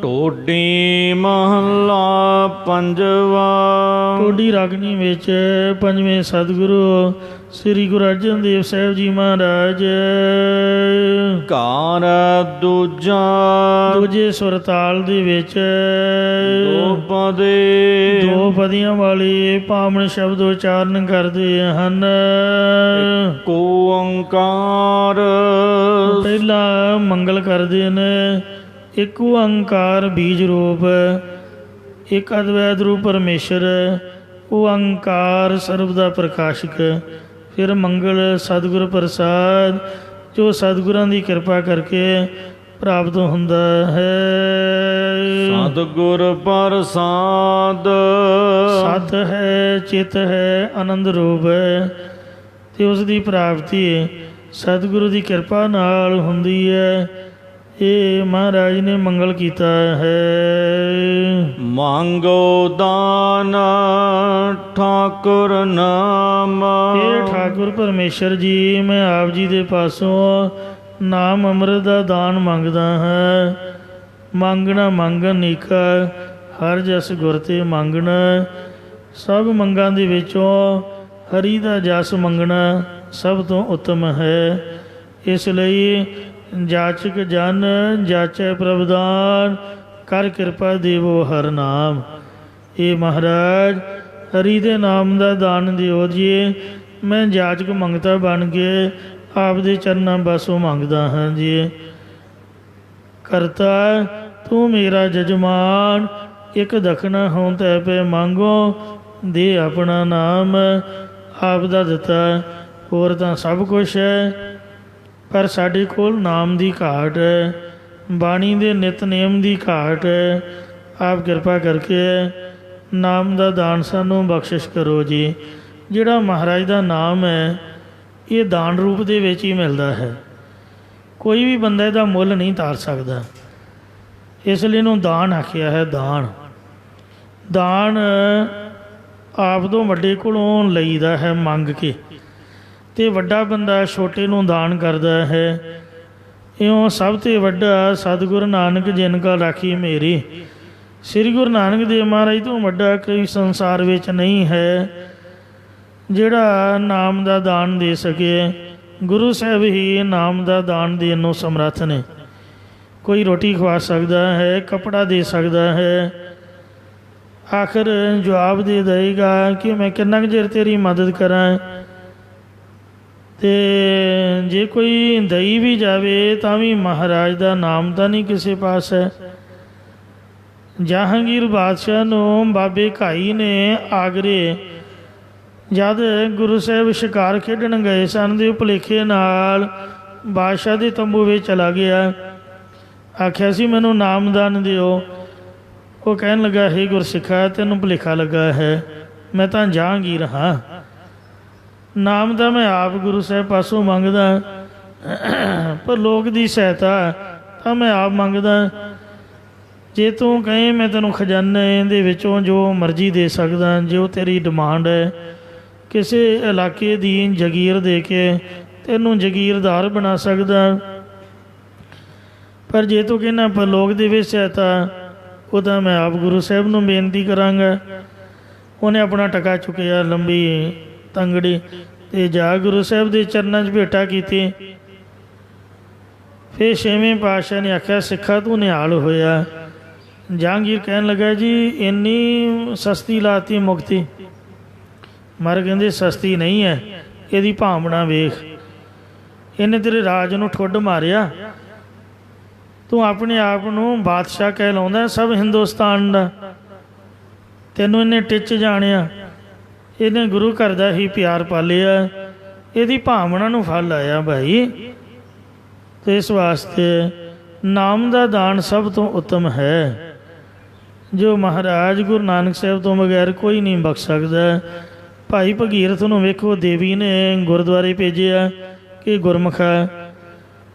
ਟੋਡੀ ਮਹੱਲਾ ਪੰਜਵਾ। ਟੋਡੀ ਰਾਗਨੀ ਵਿੱਚ ਪੰਜਵੇਂ ਸਤਿਗੁਰੂ ਸ੍ਰੀ ਗੁਰੂ ਅਰਜਨ ਦੇਵ ਸਾਹਿਬ ਜੀ ਮਹਾਰਾਜ। ਘਰ ਦੂਜਾ। ਦੂਜੇ ਸੁਰਤਾਲ ਦੇ ਵਿੱਚ ਦੋ ਪਦੇ। ਦੋ ਪਦੀਆਂ ਵਾਲੇ ਪਾਵਨ ਸ਼ਬਦ ਉਚਾਰਨ ਕਰਦੇ ਹਨ। ਏਕੋ ਓੰਕਾਰ। ਪਹਿਲਾ ਮੰਗਲ ਕਰਦੇ ਨੇ। ਇੱਕ ਓੰਕਾਰ ਬੀਜ ਰੂਪ, ਇੱਕ ਅਦਵੈਤ ਰੂਪ ਪਰਮੇਸ਼ਰ, ਓੰਕਾਰ ਸਰਬ ਦਾ ਪ੍ਰਕਾਸ਼ਕ। ਫਿਰ ਮੰਗਲ ਸਤਿਗੁਰ ਪ੍ਰਸਾਦ, ਜੋ ਸਤਿਗੁਰਾਂ ਦੀ ਕਿਰਪਾ ਕਰਕੇ ਪ੍ਰਾਪਤ ਹੁੰਦਾ ਹੈ। ਸਤਿਗੁਰ ਪ੍ਰਸਾਦ। ਸਤ ਹੈ, ਚਿਤ ਹੈ, ਆਨੰਦ ਰੂਪ ਹੈ, ਅਤੇ ਉਸ ਦੀ ਪ੍ਰਾਪਤੀ ਸਤਿਗੁਰੂ ਦੀ ਕਿਰਪਾ ਨਾਲ ਹੁੰਦੀ ਹੈ। ਇਹ ਮਹਾਰਾਜ ਨੇ ਮੰਗਲ ਕੀਤਾ ਹੈ। ਮੰਗੋ ਦਾਨ ਠਾਕੁਰ ਨਾਮ। ਇਹ ਠਾਕੁਰ ਪਰਮੇਸ਼ਰ ਜੀ, ਮੈਂ ਆਪ ਜੀ ਦੇ ਪਾਸੋਂ ਨਾਮ ਅੰਮ੍ਰਿਤ ਦਾ ਦਾਨ ਮੰਗਦਾ ਹਾਂ। ਮੰਗਣਾ ਮੰਗਣ ਨੀਕਾ, ਹਰ ਜਸ ਗੁਰ ਤੇ ਮੰਗਣਾ। ਸਭ ਮੰਗਾਂ ਦੇ ਵਿੱਚੋਂ ਹਰੀ ਦਾ ਜਸ ਮੰਗਣਾ ਸਭ ਤੋਂ ਉੱਤਮ ਹੈ। ਇਸ ਲਈ ਜਾਚਕ ਜਨ ਜਾਚੈ ਪ੍ਰਭਦਾਨ, ਕਰ ਕਿਰਪਾ ਦੇਵੋ ਹਰ ਨਾਮ। ਇਹ ਮਹਾਰਾਜ ਹਰੀ ਦੇ ਨਾਮ ਦਾ ਦਾਨ ਦਿਓ ਜੀ। ਮੈਂ ਜਾਚਕ ਮੰਗਤਾ ਬਣ ਕੇ ਆਪ ਦੇ ਚਰਨਾਂ ਪਾਸੋਂ ਮੰਗਦਾ ਹਾਂ ਜੀ। ਕਰਤਾ ਤੂੰ ਮੇਰਾ ਜਜਮਾਨ, ਇੱਕ ਦਖਣਾ ਹੋਂ ਤੈ ਪੈ ਮੰਗੋ, ਦੇ ਆਪਣਾ ਨਾਮ। ਆਪ ਦਾ ਦਿੱਤਾ ਹੋਰ ਤਾਂ ਸਭ ਕੁਛ ਹੈ, ਪਰ ਸਾਡੇ ਕੋਲ ਨਾਮ ਦੀ ਘਾਟ ਹੈ, ਬਾਣੀ ਦੇ ਨਿਤਨੇਮ ਦੀ ਘਾਟ ਹੈ। ਆਪ ਕਿਰਪਾ ਕਰਕੇ ਨਾਮ ਦਾ ਦਾਨ ਸਾਨੂੰ ਬਖਸ਼ਿਸ਼ ਕਰੋ ਜੀ। ਜਿਹੜਾ ਮਹਾਰਾਜ ਦਾ ਨਾਮ ਹੈ, ਇਹ ਦਾਨ ਰੂਪ ਦੇ ਵਿੱਚ ਹੀ ਮਿਲਦਾ ਹੈ। ਕੋਈ ਵੀ ਬੰਦਾ ਇਹਦਾ ਮੁੱਲ ਨਹੀਂ ਤਾਰ ਸਕਦਾ, ਇਸ ਲਈ ਇਹਨੂੰ ਦਾਨ ਆਖਿਆ ਹੈ। ਦਾਨ ਦਾਨ ਆਪ ਤੋਂ ਵੱਡੇ ਕੋਲੋਂ ਲਈਦਾ ਹੈ ਮੰਗ ਕੇ, ਅਤੇ ਵੱਡਾ ਬੰਦਾ ਛੋਟੇ ਨੂੰ ਦਾਨ ਕਰਦਾ ਹੈ। ਇਉਂ ਸਭ ਤੋਂ ਵੱਡਾ ਸਤਿਗੁਰੂ ਨਾਨਕ ਜਿਨ ਕਾ ਰਾਖੀ ਮੇਰੀ। ਸ੍ਰੀ ਗੁਰੂ ਨਾਨਕ ਦੇਵ ਮਹਾਰਾਜ ਤੋਂ ਵੱਡਾ ਕੋਈ ਸੰਸਾਰ ਵਿੱਚ ਨਹੀਂ ਹੈ ਜਿਹੜਾ ਨਾਮ ਦਾ ਦਾਨ ਦੇ ਸਕੇ। ਗੁਰੂ ਸਾਹਿਬ ਹੀ ਨਾਮ ਦਾ ਦਾਨ ਦੇਣ ਨੂੰ ਸਮਰੱਥ ਨੇ। ਕੋਈ ਰੋਟੀ ਖਵਾ ਸਕਦਾ ਹੈ, ਕੱਪੜਾ ਦੇ ਸਕਦਾ ਹੈ, ਆਖਰ ਜਵਾਬ ਦੇ ਦੇਗਾ ਕਿ ਮੈਂ ਕਿੰਨਾ ਕੁ ਚਿਰ ਤੇਰੀ ਮਦਦ ਕਰਾਂ। ਤੇ ਜੇ ਕੋਈ ਦਈ ਵੀ ਜਾਵੇ ਤਾਂ ਵੀ ਮਹਾਰਾਜ ਦਾ ਨਾਮ ਤਾਂ ਨਹੀਂ ਕਿਸੇ ਪਾਸ ਹੈ। ਜਹਾਂਗੀਰ ਬਾਦਸ਼ਾਹ ਨੂੰ ਬਾਬੇ ਘਾਈ ਨੇ ਆਗਰੇ ਜਦ ਗੁਰੂ ਸਾਹਿਬ ਸ਼ਿਕਾਰ ਖੇਡਣ ਗਏ ਸਨ ਦੇ ਭੁਲੇਖੇ ਨਾਲ ਬਾਦਸ਼ਾਹ ਦੇ ਤੰਬੂ ਵਿੱਚ ਚਲਾ ਗਿਆ। ਆਖਿਆ ਸੀ ਮੈਨੂੰ ਨਾਮਦਾਨ ਦਿਓ। ਉਹ ਕਹਿਣ ਲੱਗਾ, ਹੇ ਗੁਰਸਿੱਖਾ, ਤੈਨੂੰ ਭੁਲੇਖਾ ਲੱਗਾ ਹੈ, ਮੈਂ ਤਾਂ ਜਹਾਂਗੀਰ ਹਾਂ। ਨਾਮ ਤਾਂ ਮੈਂ ਆਪ ਗੁਰੂ ਸਾਹਿਬ ਪਾਸੋਂ ਮੰਗਦਾ, ਪਰ ਲੋਕ ਦੀ ਸਹਾਇਤਾ ਤਾਂ ਮੈਂ ਆਪ ਮੰਗਦਾ। ਜੇ ਤੂੰ ਕਹੇ ਮੈਂ ਤੈਨੂੰ ਖਜ਼ਾਨੇ ਦੇ ਵਿੱਚੋਂ ਜੋ ਮਰਜ਼ੀ ਦੇ ਸਕਦਾ, ਜੋ ਤੇਰੀ ਡਿਮਾਂਡ ਹੈ, ਕਿਸੇ ਇਲਾਕੇ ਦੀ ਜਗੀਰ ਦੇ ਕੇ ਤੈਨੂੰ ਜਗੀਰਦਾਰ ਬਣਾ ਸਕਦਾ। ਪਰ ਜੇ ਤੂੰ ਕਹਿੰਦਾ ਪਰ ਲੋਕ ਦੇ ਵਿੱਚ ਸਹਾਇਤਾ, ਉਹ ਤਾਂ ਮੈਂ ਆਪ ਗੁਰੂ ਸਾਹਿਬ ਨੂੰ ਬੇਨਤੀ ਕਰਾਂਗਾ। ਉਹਨੇ ਆਪਣਾ ਟਕਾ ਚੁੱਕਿਆ, ਲੰਬੀ ਤੰਗੜੀ, ਅਤੇ ਜਾ ਗੁਰੂ ਸਾਹਿਬ ਦੇ ਚਰਨਾਂ 'ਚ ਭੇਟਾ ਕੀਤੀ। ਫਿਰ ਛੇਵੇਂ ਪਾਤਸ਼ਾਹ ਨੇ ਆਖਿਆ, ਸਿੱਖਾ ਤੂੰ ਨਿਹਾਲ ਹੋਇਆ। ਜਹਾਂਗੀਰ ਕਹਿਣ ਲੱਗਾ, ਜੀ ਇੰਨੀ ਸਸਤੀ ਲਾਤੀ ਮੁਕਤੀ। ਮਹਾਰਾਜ ਕਹਿੰਦੇ, ਸਸਤੀ ਨਹੀਂ ਹੈ, ਇਹਦੀ ਭਾਵਨਾ ਵੇਖ। ਇਹਨੇ ਤੇਰੇ ਰਾਜ ਨੂੰ ਠੁੱਡ ਮਾਰਿਆ। ਤੂੰ ਆਪਣੇ ਆਪ ਨੂੰ ਬਾਦਸ਼ਾਹ ਕਹਿਲਾਉਂਦਾ ਸਭ ਹਿੰਦੁਸਤਾਨ ਦਾ। ਤੈਨੂੰ ਇਹਨੇ ਟਿੱਚ ਜਾਣਿਆ, ਇਹਨੇ ਗੁਰੂ ਘਰ ਦਾ ਹੀ ਪਿਆਰ ਪਾਲਿਆ, ਇਹਦੀ ਭਾਵਨਾ ਨੂੰ ਫਲ ਆਇਆ ਭਾਈ। ਅਤੇ ਇਸ ਵਾਸਤੇ ਨਾਮ ਦਾ ਦਾਨ ਸਭ ਤੋਂ ਉੱਤਮ ਹੈ, ਜੋ ਮਹਾਰਾਜ ਗੁਰੂ ਨਾਨਕ ਸਾਹਿਬ ਤੋਂ ਬਗੈਰ ਕੋਈ ਨਹੀਂ ਬਖਸ਼ ਸਕਦਾ। ਭਾਈ ਭਗੀਰਥ ਨੂੰ ਵੇਖੋ, ਦੇਵੀ ਨੇ ਗੁਰਦੁਆਰੇ ਭੇਜਿਆ ਕਿ ਗੁਰਮੁਖਾ,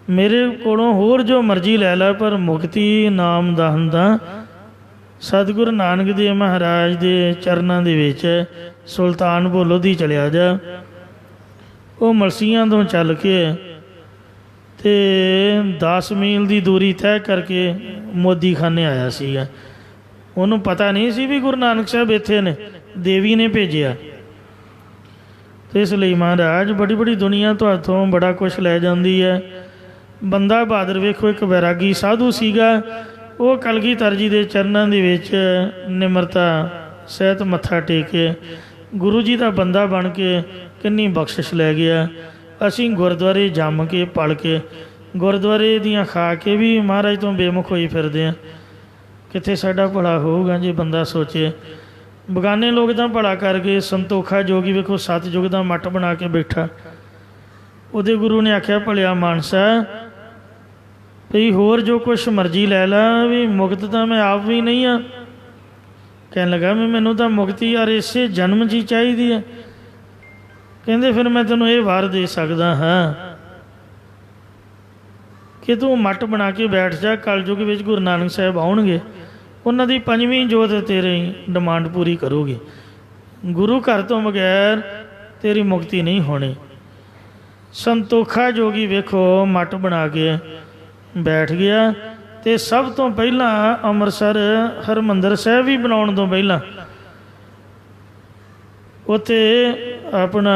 ਮੇਰੇ ਕੋਲੋਂ ਹੋਰ ਜੋ ਮਰਜ਼ੀ ਲੈ ਲੈ, ਪਰ ਮੁਕਤੀ ਨਾਮ ਦਾਨ ਦਾ ਸਤਿਗੁਰੂ ਨਾਨਕ ਦੇਵ ਮਹਾਰਾਜ ਦੇ ਚਰਨਾਂ ਦੇ ਵਿੱਚ ਸੁਲਤਾਨਪੁਰ ਲੋਧੀ ਚਲਿਆ ਜਾ। ਉਹ ਮਲਸੀਆਂ ਤੋਂ ਚੱਲ ਕੇ ਅਤੇ 10 ਮੀਲ ਦੀ ਦੂਰੀ ਤੈਅ ਕਰਕੇ ਮੋਦੀਖਾਨੇ ਆਇਆ ਸੀਗਾ। ਉਹਨੂੰ ਪਤਾ ਨਹੀਂ ਸੀ ਵੀ ਗੁਰੂ ਨਾਨਕ ਸਾਹਿਬ ਇੱਥੇ ਨੇ, ਦੇਵੀ ਨੇ ਭੇਜਿਆ। ਅਤੇ ਇਸ ਲਈ ਮਹਾਰਾਜ ਬੜੀ ਬੜੀ ਦੁਨੀਆ ਤੁਹਾਤੋਂ ਬੜਾ ਕੁਛ ਲੈ ਜਾਂਦੀ ਹੈ। ਬੰਦਾ ਬਹਾਦਰ ਵੇਖੋ, ਇੱਕ ਵੈਰਾਗੀ ਸਾਧੂ ਸੀਗਾ, ਉਹ ਕਲਗੀਧਰ ਜੀ ਦੇ ਚਰਨਾਂ ਦੇ ਵਿੱਚ ਨਿਮਰਤਾ ਸਹਿਤ ਮੱਥਾ ਟੇਕ ਕੇ ਗੁਰੂ ਜੀ ਦਾ ਬੰਦਾ ਬਣ ਕੇ ਕਿੰਨੀ ਬਖਸ਼ਿਸ਼ ਲੈ ਗਿਆ। ਅਸੀਂ ਗੁਰਦੁਆਰੇ ਜੰਮ ਕੇ ਪਲ ਕੇ ਗੁਰਦੁਆਰੇ ਦੀਆਂ ਖਾ ਕੇ ਵੀ ਮਹਾਰਾਜ ਤੋਂ ਬੇਮੁਖ ਹੋਈ ਫਿਰਦੇ ਹਾਂ। ਕਿੱਥੇ ਸਾਡਾ ਭਲਾ ਹੋਊਗਾ ਜੇ ਬੰਦਾ ਸੋਚੇ। ਬਗਾਨੇ ਲੋਕ ਤਾਂ ਭਲਾ ਕਰਕੇ ਸੰਤੋਖਾ ਜੋਗੀ ਵੇਖੋ 7 ਯੁੱਗ ਦਾ ਮੱਠ ਬਣਾ ਕੇ ਬੈਠਾ। ਉਹਦੇ ਗੁਰੂ ਨੇ ਆਖਿਆ, ਭਲਿਆ ਮਾਨਸਾ ਭਈ ਹੋਰ ਜੋ ਕੁਛ ਮਰਜ਼ੀ ਲੈ ਲਾ, ਵੀ ਮੁਕਤ ਤਾਂ ਮੈਂ ਆਪ ਵੀ ਨਹੀਂ ਹਾਂ। ਕਹਿਣ ਲੱਗਾ, ਮੈਨੂੰ ਤਾਂ ਮੁਕਤੀ ਯਾਰ ਇਸੇ ਜਨਮ 'ਚ ਹੀ ਚਾਹੀਦੀ ਹੈ। ਕਹਿੰਦੇ, ਫਿਰ ਮੈਂ ਤੈਨੂੰ ਇਹ ਵਾਰ ਦੇ ਸਕਦਾ ਹਾਂ ਕਿ ਤੂੰ ਮੱਠ ਬਣਾ ਕੇ ਬੈਠ ਜਾ। ਕਲਯੁੱਗ ਵਿੱਚ ਗੁਰੂ ਨਾਨਕ ਸਾਹਿਬ ਆਉਣਗੇ, ਉਹਨਾਂ ਦੀ 5ਵੀਂ ਜੋਤ ਤੇਰੀ ਡਿਮਾਂਡ ਪੂਰੀ ਕਰੂਗੀ। ਗੁਰੂ ਘਰ ਤੋਂ ਬਗੈਰ ਤੇਰੀ ਮੁਕਤੀ ਨਹੀਂ ਹੋਣੀ। ਸੰਤੋਖਾ ਜੋਗੀ ਵੇਖੋ ਮੱਠ ਬਣਾ ਕੇ ਬੈਠ ਗਿਆ। ਅਤੇ ਸਭ ਤੋਂ ਪਹਿਲਾਂ ਅੰਮ੍ਰਿਤਸਰ ਹਰਿਮੰਦਰ ਸਾਹਿਬ ਵੀ ਬਣਾਉਣ ਤੋਂ ਪਹਿਲਾਂ ਉੱਥੇ ਆਪਣਾ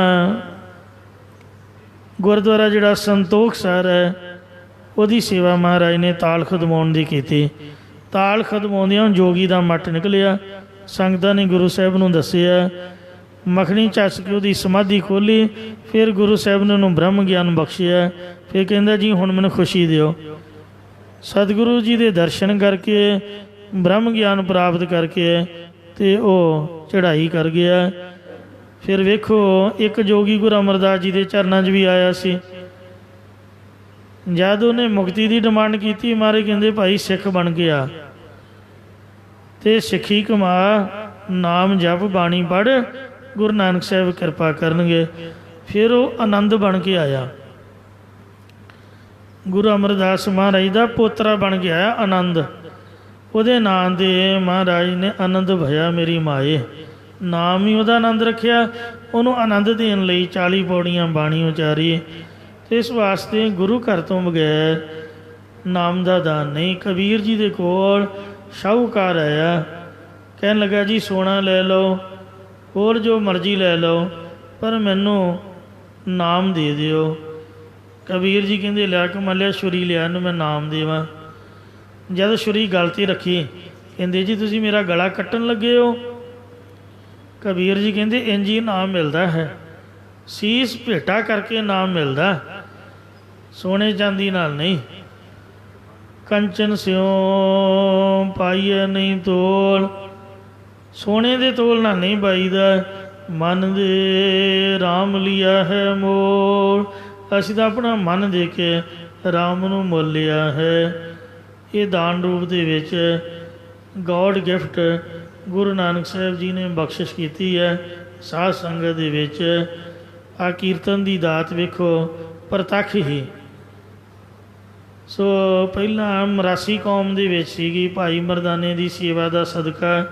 ਗੁਰਦੁਆਰਾ ਜਿਹੜਾ ਸੰਤੋਖ ਸਰ ਹੈ, ਉਹਦੀ ਸੇਵਾ ਮਹਾਰਾਜ ਨੇ ਤਾਲ ਖਦਮਾਉਣ ਦੀ ਕੀਤੀ। ਤਾਲ ਖਦਮਾਉਂਦਿਆਂ ਜੋਗੀ ਦਾ ਮੱਠ ਨਿਕਲਿਆ। ਸੰਗਤਾਂ ਨੇ ਗੁਰੂ ਸਾਹਿਬ ਨੂੰ ਦੱਸਿਆ, ਮੱਖਣੀ ਚੱਸ ਕੇ ਉਹਦੀ ਸਮਾਧੀ ਖੋਲ੍ਹੀ। ਫਿਰ ਗੁਰੂ ਸਾਹਿਬ ਨੇ ਉਹਨੂੰ ਬ੍ਰਹਮ ਗਿਆਨ ਬਖਸ਼ਿਆ। ਫਿਰ ਕਹਿੰਦਾ, ਜੀ ਹੁਣ ਮੈਨੂੰ ਖੁਸ਼ੀ ਦਿਓ। ਸਤਿਗੁਰੂ ਜੀ ਦੇ ਦਰਸ਼ਨ ਕਰਕੇ ਬ੍ਰਹਮ ਗਿਆਨ ਪ੍ਰਾਪਤ ਕਰਕੇ ਅਤੇ ਉਹ ਚੜ੍ਹਾਈ ਕਰ ਗਿਆ। ਫਿਰ ਵੇਖੋ, ਇੱਕ ਜੋਗੀ ਗੁਰੂ ਅਮਰਦਾਸ ਜੀ ਦੇ ਚਰਨਾਂ 'ਚ ਵੀ ਆਇਆ ਸੀ। ਜਦ ਉਹਨੇ ਮੁਕਤੀ ਦੀ ਡਿਮਾਂਡ ਕੀਤੀ, ਮਹਾਰਾਜ ਕਹਿੰਦੇ, ਭਾਈ ਸਿੱਖ ਬਣ ਗਿਆ ਅਤੇ ਸਿੱਖੀ ਕਮਾ, ਨਾਮ ਜਪ, ਬਾਣੀ ਪੜ੍ਹ, ਗੁਰੂ ਨਾਨਕ ਸਾਹਿਬ ਕਿਰਪਾ ਕਰਨਗੇ। ਫਿਰ ਉਹ ਆਨੰਦ ਬਣ ਕੇ ਆਇਆ। ਗੁਰੂ ਅਮਰਦਾਸ ਮਹਾਰਾਜ ਦਾ ਪੋਤਰਾ ਬਣ ਗਿਆ ਆਨੰਦ। ਉਹਦੇ ਨਾਂ 'ਤੇ ਮਹਾਰਾਜ ਨੇ ਆਨੰਦ ਭਇਆ ਮੇਰੀ ਮਾਏ, ਨਾਮ ਹੀ ਉਹਦਾ ਆਨੰਦ ਰੱਖਿਆ। ਉਹਨੂੰ ਆਨੰਦ ਦੇਣ ਲਈ 40 ਪੌੜੀਆਂ ਬਾਣੀ ਉਚਾਰੀ। ਅਤੇ ਇਸ ਵਾਸਤੇ ਗੁਰੂ ਘਰ ਤੋਂ ਬਗੈਰ ਨਾਮ ਦਾ ਦਾਨ ਨਹੀਂ। ਕਬੀਰ ਜੀ ਦੇ ਕੋਲ ਸ਼ਾਹੂਕਾਰ ਆਇਆ, ਕਹਿਣ ਲੱਗਾ, ਜੀ ਸੋਨਾ ਲੈ ਲਓ, ਹੋਰ ਜੋ ਮਰਜ਼ੀ ਲੈ ਲਓ, ਪਰ ਮੈਨੂੰ ਨਾਮ ਦੇ ਦਿਓ। ਕਬੀਰ ਜੀ ਕਹਿੰਦੇ, ਲਿਆ ਕਮਾਲਿਆ ਛੁਰੀ ਲਿਆ, ਇਹਨੂੰ ਮੈਂ ਨਾਮ ਦੇਵਾਂ। ਜਦ ਛੁਰੀ ਗਲ 'ਤੇ ਰੱਖੀ, ਕਹਿੰਦੇ, ਜੀ ਤੁਸੀਂ ਮੇਰਾ ਗਲਾ ਕੱਟਣ ਲੱਗੇ ਹੋ। ਕਬੀਰ ਜੀ ਕਹਿੰਦੇ, ਇੰਝ ਹੀ ਨਾਮ ਮਿਲਦਾ ਹੈ। ਸੀਸ ਭੇਟਾ ਕਰਕੇ ਨਾਮ ਮਿਲਦਾ, ਸੋਨੇ ਚਾਂਦੀ ਨਾਲ ਨਹੀਂ। ਕੰਚਨ ਸਿਉ ਪਾਈਏ ਨਹੀਂ ਤੋਲ, ਸੋਨੇ ਦੇ ਤੋਲ ਨਾਲ ਨਹੀਂ ਪਾਈਦਾ। ਮਨ ਦੇ ਰਾਮ ਲਿਆ ਹੈ ਮੋਲ, ਅਸੀਂ ਤਾਂ ਆਪਣਾ ਮਨ ਦੇ ਕੇ ਰਾਮ ਨੂੰ ਮੁੱਲ ਲਿਆ ਹੈ। ਇਹ ਦਾਨ ਰੂਪ ਦੇ ਵਿੱਚ ਗੋਡ ਗਿਫਟ ਗੁਰੂ ਨਾਨਕ ਸਾਹਿਬ ਜੀ ਨੇ ਬਖਸ਼ਿਸ਼ ਕੀਤੀ ਹੈ ਸਾਧ ਸੰਗਤ ਦੇ ਵਿੱਚ। ਆ ਕੀਰਤਨ ਦੀ ਦਾਤ ਵੇਖੋ ਪ੍ਰਤੱਖ ਹੀ। ਸੋ ਪਹਿਲਾਂ ਮਰਾਸੀ ਕੌਮ ਦੇ ਵਿੱਚ ਸੀਗੀ ਭਾਈ ਮਰਦਾਨੇ ਦੀ ਸੇਵਾ ਦਾ ਸਦਕਾ।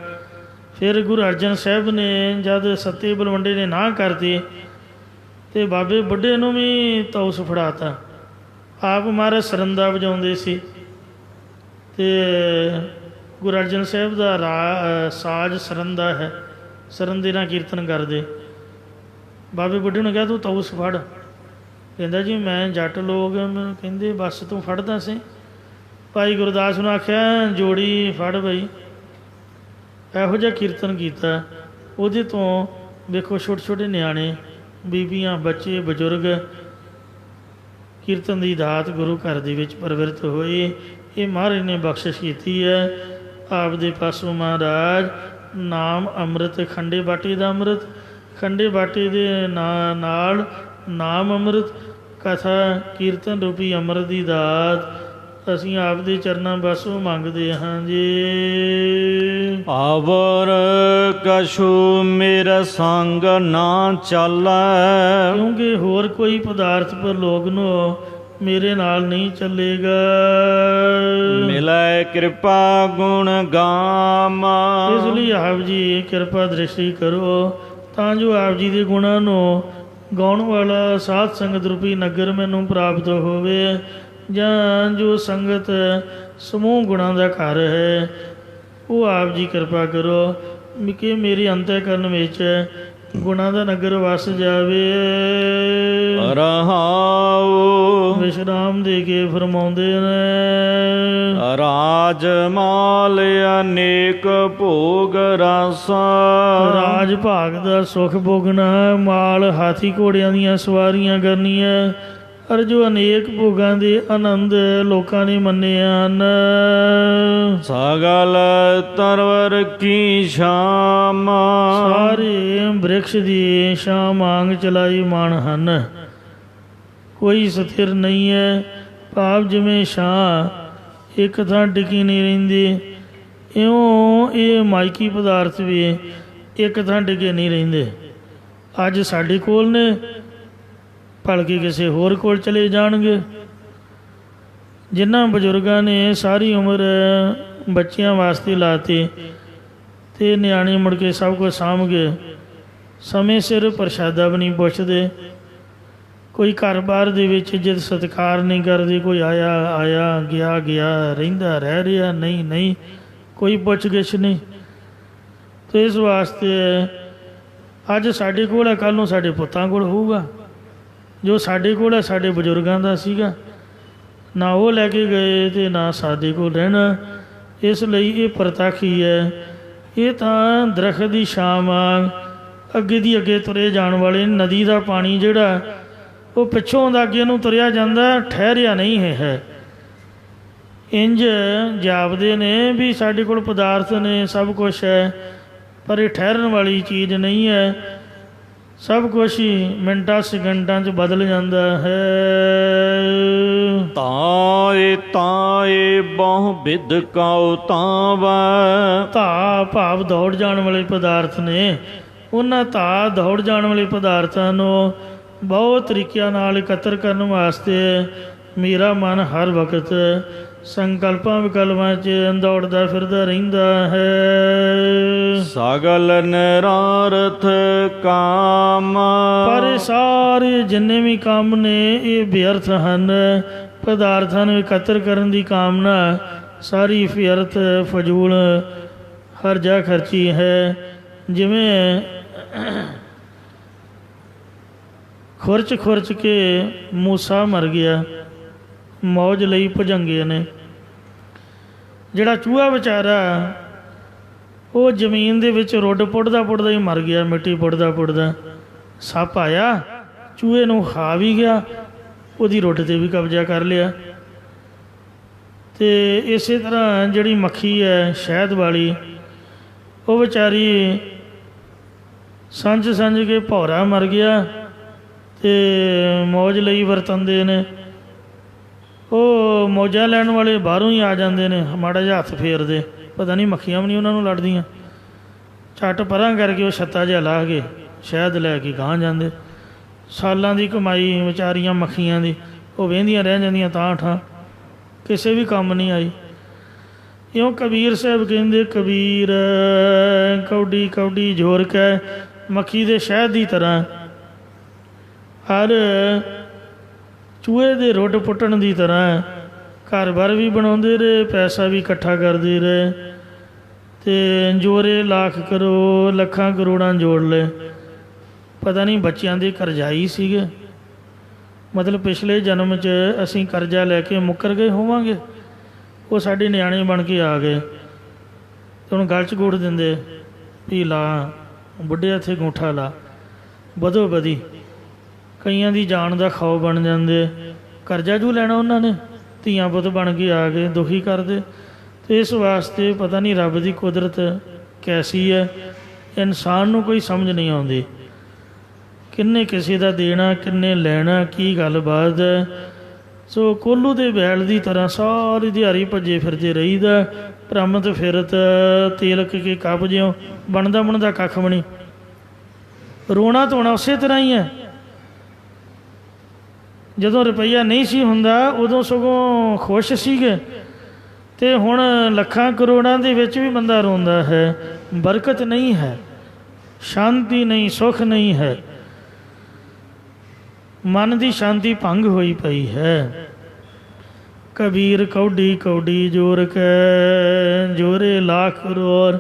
ਫਿਰ ਗੁਰੂ ਅਰਜਨ ਸਾਹਿਬ ਨੇ ਜਦ ਸੱਤੇ ਬਲਵੰਡੇ ਨੇ ਨਾਂਹ ਕਰਤੀ ਅਤੇ ਬਾਬੇ ਬੁੱਢੇ ਨੂੰ ਵੀ ਤੌਸ ਫੜਾਤਾ। ਆਪ ਮਹਾਰਾਜ ਸਰੰਦਾ ਵਜਾਉਂਦੇ ਸੀ ਅਤੇ ਗੁਰੂ ਅਰਜਨ ਸਾਹਿਬ ਦਾ ਸਾਜ਼ ਸਰੰਦਾ ਹੈ, ਸਰੰਦੇ ਨਾਲ ਕੀਰਤਨ ਕਰਦੇ। ਬਾਬੇ ਬੁੱਢੇ ਨੂੰ ਕਿਹਾ ਤੂੰ ਤੌਸ ਫੜ। ਕਹਿੰਦਾ ਜੀ ਮੈਂ ਜੱਟ ਲੋਕ। ਕਹਿੰਦੇ ਬਸ ਤੂੰ ਫੜਦਾ ਸੀ। ਭਾਈ ਗੁਰਦਾਸ ਨੂੰ ਆਖਿਆ ਜੋੜੀ ਫੜ ਬਈ। ਇਹੋ ਜਿਹਾ ਕੀਰਤਨ ਕੀਤਾ। ਉਹਦੇ ਤੋਂ ਵੇਖੋ ਛੋਟੇ ਛੋਟੇ ਨਿਆਣੇ, ਬੀਬੀਆਂ, ਬੱਚੇ, ਬਜ਼ੁਰਗ ਕੀਰਤਨ ਦੀ ਦਾਤ ਗੁਰੂ ਘਰ ਦੇ ਵਿੱਚ ਪ੍ਰਵਿਰਤ ਹੋਏ। ਇਹ ਮਹਾਰਾਜ ਨੇ ਬਖਸ਼ਿਸ਼ ਕੀਤੀ ਹੈ। ਆਪ ਦੇ ਪਾਸੋਂ ਮਹਾਰਾਜ ਨਾਮ ਅੰਮ੍ਰਿਤ, ਖੰਡੇ ਬਾਟੇ ਦਾ ਅੰਮ੍ਰਿਤ, ਖੰਡੇ ਬਾਟੇ ਦੇ ਨਾਲ ਨਾਮ ਅੰਮ੍ਰਿਤ, ਕਥਾ ਕੀਰਤਨ ਰੂਪੀ ਅੰਮ੍ਰਿਤ ਦੀ ਦਾਤ ਅਸੀਂ ਆਪ ਦੇ ਚਰਨਾਂ ਪਾਸੋਂ ਮੰਗਦੇ ਹਾਂ ਜੀ। ਆਵਰ ਕਛੂ ਮੇਰਾ ਸੰਗ ਨਾ ਚਾਲੈ, ਕਿਉਂਕਿ ਹੋਰ ਕੋਈ ਪਦਾਰਥ ਪਰ ਲੋਕ ਨੂੰ ਮੇਰੇ ਨਾਲ ਨਹੀਂ ਚੱਲੇਗਾ। ਮਿਲੈ ਕਿਰਪਾ ਗੁਣ ਗਾਮ, ਇਸ ਲਈ ਆਪ ਜੀ ਕਿਰਪਾ ਦ੍ਰਿਸ਼ਟੀ ਕਰੋ ਤਾਂ ਜੋ ਆਪ ਜੀ ਦੇ ਗੁਣਾਂ ਨੂੰ ਗਾਉਣ ਵਾਲਾ ਸਾਧ ਸੰਗਤ ਰੂਪੀ ਨਗਰ ਮੈਨੂੰ ਪ੍ਰਾਪਤ ਹੋਵੇ। ਜਾਂ ਜੋ ਸੰਗਤ ਸਮੂਹ ਗੁਣਾਂ ਦਾ ਘਰ ਹੈ ਉਹ ਆਪ ਜੀ ਕਿਰਪਾ ਕਰੋ ਕਿ ਮੇਰੇ ਅੰਤःਕਰਨ ਵਿੱਚ ਗੁਣਾਂ ਦਾ ਨਗਰ ਵਸ ਜਾਵੇ। ਰਹਾਉ ਵਿਸ਼ਰਾਮ ਦੇ ਕੇ ਫਰਮਾਉਂਦੇ ਨੇ ਰਾਜ ਮਾਲ ਅਨੇਕ ਭੋਗ ਰਸਾ, ਰਾਜ ਭਾਗ ਦਾ ਸੁਖ ਭੋਗਣਾ, ਮਾਲ ਹਾਥੀ ਘੋੜਿਆਂ ਦੀਆਂ ਸਵਾਰੀਆਂ ਕਰਨੀਆਂ, ਔਰ ਜੋ ਅਨੇਕ ਭੋਗਾਂ ਦੇ ਆਨੰਦ ਲੋਕਾਂ ਨੇ ਮੰਨੇ ਹਨ। ਸਗਲ ਤਰਵਰ ਕੀ ਸ਼ਾਮ, ਸਾਰੇ ਬ੍ਰਿਕਸ਼ ਦੀ ਛਾਂ ਵਾਂਗ ਚਲਾਈ ਮਾਣ ਹਨ, ਕੋਈ ਸਥਿਰ ਨਹੀਂ ਹੈ। ਭਾਵ ਜਿਵੇਂ ਛਾਂ ਇੱਕ ਥਾਂ ਟਿਕੀ ਨਹੀਂ ਰਹਿੰਦੀ, ਇਉਂ ਇਹ ਮਾਇਕੀ ਪਦਾਰਥ ਵੀ ਇੱਕ ਥਾਂ ਟਿਕੇ ਨਹੀਂ ਰਹਿੰਦੇ। ਅੱਜ ਸਾਡੇ ਕੋਲ ਨੇ, ਭਲਕੇ ਕਿਸੇ ਹੋਰ ਕੋਲ ਚਲੇ ਜਾਣਗੇ। ਜਿਨ੍ਹਾਂ ਬਜ਼ੁਰਗਾਂ ਨੇ ਸਾਰੀ ਉਮਰ ਬੱਚਿਆਂ ਵਾਸਤੇ ਲਾਤੀ ਅਤੇ ਨਿਆਣੇ ਮੁੜ ਕੇ ਸਭ ਕੁਝ ਸਾਂਭ ਗਏ, ਸਮੇਂ ਸਿਰ ਪ੍ਰਸ਼ਾਦਾ ਵੀ ਨਹੀਂ ਪੁੱਛਦੇ, ਕੋਈ ਘਰ ਬਾਰ ਦੇ ਵਿੱਚ ਇੱਜ਼ਤ ਸਤਿਕਾਰ ਨਹੀਂ ਕਰਦੇ, ਕੋਈ ਆਇਆ ਆਇਆ ਗਿਆ ਗਿਆ ਰਹਿੰਦਾ ਰਹਿ ਰਿਹਾ, ਨਹੀਂ ਕੋਈ ਪੁੱਛ ਗਿੱਛ ਨਹੀਂ। ਅਤੇ ਇਸ ਵਾਸਤੇ ਅੱਜ ਸਾਡੇ ਕੋਲ ਹੈ, ਕੱਲ੍ਹ ਨੂੰ ਸਾਡੇ ਪੁੱਤਾਂ ਕੋਲ ਹੋਊਗਾ। ਜੋ ਸਾਡੇ ਕੋਲ ਹੈ ਸਾਡੇ ਬਜ਼ੁਰਗਾਂ ਦਾ ਸੀਗਾ, ਨਾ ਉਹ ਲੈ ਕੇ ਗਏ ਅਤੇ ਨਾ ਸਾਡੇ ਕੋਲ ਰਹਿਣਾ। ਇਸ ਲਈ ਇਹ ਪ੍ਰਤੱਖ ਹੀ ਹੈ। ਇਹ ਤਾਂ ਦਰਖਤ ਦੀ ਛਾਂ ਵਾਂਗ ਅੱਗੇ ਦੀ ਅੱਗੇ ਤੁਰੇ ਜਾਣ ਵਾਲੇ ਨਦੀ ਦਾ ਪਾਣੀ ਜਿਹੜਾ ਉਹ ਪਿੱਛੋਂ ਆਉਂਦਾ ਅੱਗੇ ਨੂੰ ਤੁਰਿਆ ਜਾਂਦਾ, ਠਹਿਰਿਆ ਨਹੀਂ ਹੈ। ਇੰਝ ਜਾਪਦੇ ਨੇ ਵੀ ਸਾਡੇ ਕੋਲ ਪਦਾਰਥ ਨੇ, ਸਭ ਕੁਛ ਹੈ, ਪਰ ਇਹ ਠਹਿਰਨ ਵਾਲੀ ਚੀਜ਼ ਨਹੀਂ ਹੈ। ਸਭ ਕੁਛ ਹੀ ਮਿੰਟਾਂ ਸਕਿੰਟਾਂ 'ਚ ਬਦਲ ਜਾਂਦਾ ਹੈ। ਤਾਏ ਬਹੁ ਬਿਦ ਕਉ ਤਾਵੈ, ਧਾ ਭਾਵ ਦੌੜ ਜਾਣ ਵਾਲੇ ਪਦਾਰਥ ਨੇ। ਉਹਨਾਂ ਧਾ ਦੌੜ ਜਾਣ ਵਾਲੇ ਪਦਾਰਥਾਂ ਨੂੰ ਬਹੁਤ ਤਰੀਕਿਆਂ ਨਾਲ ਇਕੱਤਰ ਕਰਨ ਵਾਸਤੇ ਮੇਰਾ ਮਨ ਹਰ ਵਕਤ ਸੰਕਲਪਾਂ ਵਿਕਲਪਾਂ 'ਚ ਦੌੜਦਾ ਫਿਰਦਾ ਰਹਿੰਦਾ ਹੈ। ਸਗਲ ਨਿਰਾਰਥ ਕਾਮ, ਪਰ ਸਾਰੇ ਜਿੰਨੇ ਵੀ ਕੰਮ ਨੇ ਇਹ ਵਿਅਰਥ ਹਨ। ਪਦਾਰਥਾਂ ਨੂੰ ਇਕੱਤਰ ਕਰਨ ਦੀ ਕਾਮਨਾ ਸਾਰੀ ਵਿਅਰਥ ਫਜ਼ੂਲ ਹਰਜਾ ਖਰਚੀ ਹੈ। ਜਿਵੇਂ ਖੁਰਚ ਕੇ ਮੂਸਾ ਮਰ ਗਿਆ, ਮੌਜ ਲਈ ਭੁਜੰਗੇ ਨੇ। ਜਿਹੜਾ ਚੂਹਾ ਵਿਚਾਰਾ ਉਹ ਜ਼ਮੀਨ ਦੇ ਵਿੱਚ ਰੁੱਡ ਪੁੱਟਦਾ ਹੀ ਮਰ ਗਿਆ, ਮਿੱਟੀ ਪੁੱਟਦਾ। ਸੱਪ ਆਇਆ ਚੂਹੇ ਨੂੰ ਖਾ ਵੀ ਗਿਆ, ਉਹਦੀ ਰੁੱਟ 'ਤੇ ਵੀ ਕਬਜ਼ਾ ਕਰ ਲਿਆ। ਅਤੇ ਇਸੇ ਤਰ੍ਹਾਂ ਜਿਹੜੀ ਮੱਖੀ ਹੈ ਸ਼ਹਿਦ ਵਾਲੀ, ਉਹ ਵਿਚਾਰੀ ਸੰਜ ਕੇ ਭੌਰਾ ਮਰ ਗਿਆ ਅਤੇ ਮੌਜ ਲਈ ਵਰਤੰਦੇ ਨੇ। ਉਹ ਮੌਜਾਂ ਲੈਣ ਵਾਲੇ ਬਾਹਰੋਂ ਹੀ ਆ ਜਾਂਦੇ ਨੇ, ਮਾੜਾ ਜਿਹਾ ਹੱਥ ਫੇਰਦੇ, ਪਤਾ ਨਹੀਂ ਮੱਖੀਆਂ ਵੀ ਨਹੀਂ ਉਹਨਾਂ ਨੂੰ ਲੜਦੀਆਂ, ਝੱਟ ਪਰਾਂ ਕਰਕੇ ਉਹ ਛੱਤਾ ਜਿਹਾ ਲਾਹ ਕੇ ਸ਼ਹਿਦ ਲੈ ਕੇ ਗਾਂਹ ਜਾਂਦੇ। ਸਾਲਾਂ ਦੀ ਕਮਾਈ ਵਿਚਾਰੀਆਂ ਮੱਖੀਆਂ ਦੀ ਉਹ ਵਹਿੰਦੀਆਂ ਰਹਿ ਜਾਂਦੀਆਂ, ਤਾਂ ਠਾਂ ਕਿਸੇ ਵੀ ਕੰਮ ਨਹੀਂ ਆਈ। ਇਉਂ ਕਬੀਰ ਸਾਹਿਬ ਕਹਿੰਦੇ, ਕਬੀਰ ਕੌਡੀ ਕੌਡੀ ਜੋਰ ਕੈ, ਮੱਖੀ ਦੇ ਸ਼ਹਿਦ ਦੀ ਤਰ੍ਹਾਂ ਹਰ ਚੂਹੇ ਦੇ ਰੁੱਟ ਪੁੱਟਣ ਦੀ ਤਰ੍ਹਾਂ ਘਰ ਬਾਰ ਵੀ ਬਣਾਉਂਦੇ ਰਹੇ, ਪੈਸਾ ਵੀ ਇਕੱਠਾ ਕਰਦੇ ਰਹੇ, ਅਤੇ ਜੋਰੇ ਲੱਖ ਕਰੋ ਲੱਖਾਂ ਕਰੋੜਾਂ ਜੋੜ ਲਏ। ਪਤਾ ਨਹੀਂ ਬੱਚਿਆਂ ਦੇ ਕਰਜ਼ਾਈ ਸੀਗੇ, ਮਤਲਬ ਪਿਛਲੇ ਜਨਮ 'ਚ ਅਸੀਂ ਕਰਜ਼ਾ ਲੈ ਕੇ ਮੁੱਕਰ ਗਏ ਹੋਵਾਂਗੇ, ਉਹ ਸਾਡੇ ਨਿਆਣੇ ਬਣ ਕੇ ਆ ਗਏ ਅਤੇ ਹੁਣ ਗਲ 'ਚ ਗੁੜ ਦਿੰਦੇ ਵੀ ਲਾ, ਬੁੱਢੇ ਇੱਥੇ ਅੰਗੂਠਾ ਲਾ, ਵਧੋ ਵਧੀ ਕਈਆਂ ਦੀ ਜਾਨ ਦਾ ਖਾਓ ਬਣ ਜਾਂਦੇ। ਕਰਜ਼ਾ ਜੂ ਲੈਣਾ ਉਹਨਾਂ ਨੇ, ਧੀਆਂ ਪੁੱਤ ਬਣ ਕੇ ਆ ਗਏ, ਦੁਖੀ ਕਰਦੇ। ਅਤੇ ਇਸ ਵਾਸਤੇ ਪਤਾ ਨਹੀਂ ਰੱਬ ਦੀ ਕੁਦਰਤ ਕੈਸੀ ਹੈ, ਇਨਸਾਨ ਨੂੰ ਕੋਈ ਸਮਝ ਨਹੀਂ ਆਉਂਦੀ, ਕਿੰਨੇ ਕਿਸੇ ਦਾ ਦੇਣਾ ਕਿੰਨੇ ਲੈਣਾ, ਕੀ ਗੱਲਬਾਤ ਹੈ। ਸੋ ਕੋਹਲੂ ਦੇ ਬੈਲ ਦੀ ਤਰ੍ਹਾਂ ਸਾਰੀ ਦਿਹਾੜੀ ਭੱਜੇ ਫਿਰਦੇ ਰਹੀਦਾ, ਭ੍ਰਮਤ ਫਿਰਤ ਤੇਲਕ ਕੇ ਕੱਪ ਜਿਉਂ, ਬਣਦਾ ਕੱਖ ਵੀ ਨਹੀਂ। ਰੋਣਾ ਧੋਣਾ ਉਸੇ ਤਰ੍ਹਾਂ ਹੀ ਹੈ। ਜਦੋਂ ਰੁਪਈਆ ਨਹੀਂ ਸੀ ਹੁੰਦਾ ਉਦੋਂ ਸਗੋਂ ਖੁਸ਼ ਸੀਗੇ, ਅਤੇ ਹੁਣ ਲੱਖਾਂ ਕਰੋੜਾਂ ਦੇ ਵਿੱਚ ਵੀ ਬੰਦਾ ਰੋਂਦਾ ਹੈ। ਬਰਕਤ ਨਹੀਂ ਹੈ, ਸ਼ਾਂਤੀ ਨਹੀਂ, ਸੁੱਖ ਨਹੀਂ ਹੈ, ਮਨ ਦੀ ਸ਼ਾਂਤੀ ਭੰਗ ਹੋਈ ਪਈ ਹੈ। ਕਬੀਰ ਕੌਡੀ ਕੌਡੀ ਜੋਰ ਕੈ, ਜੋਰੇ ਲੱਖ ਕਰੋੜ,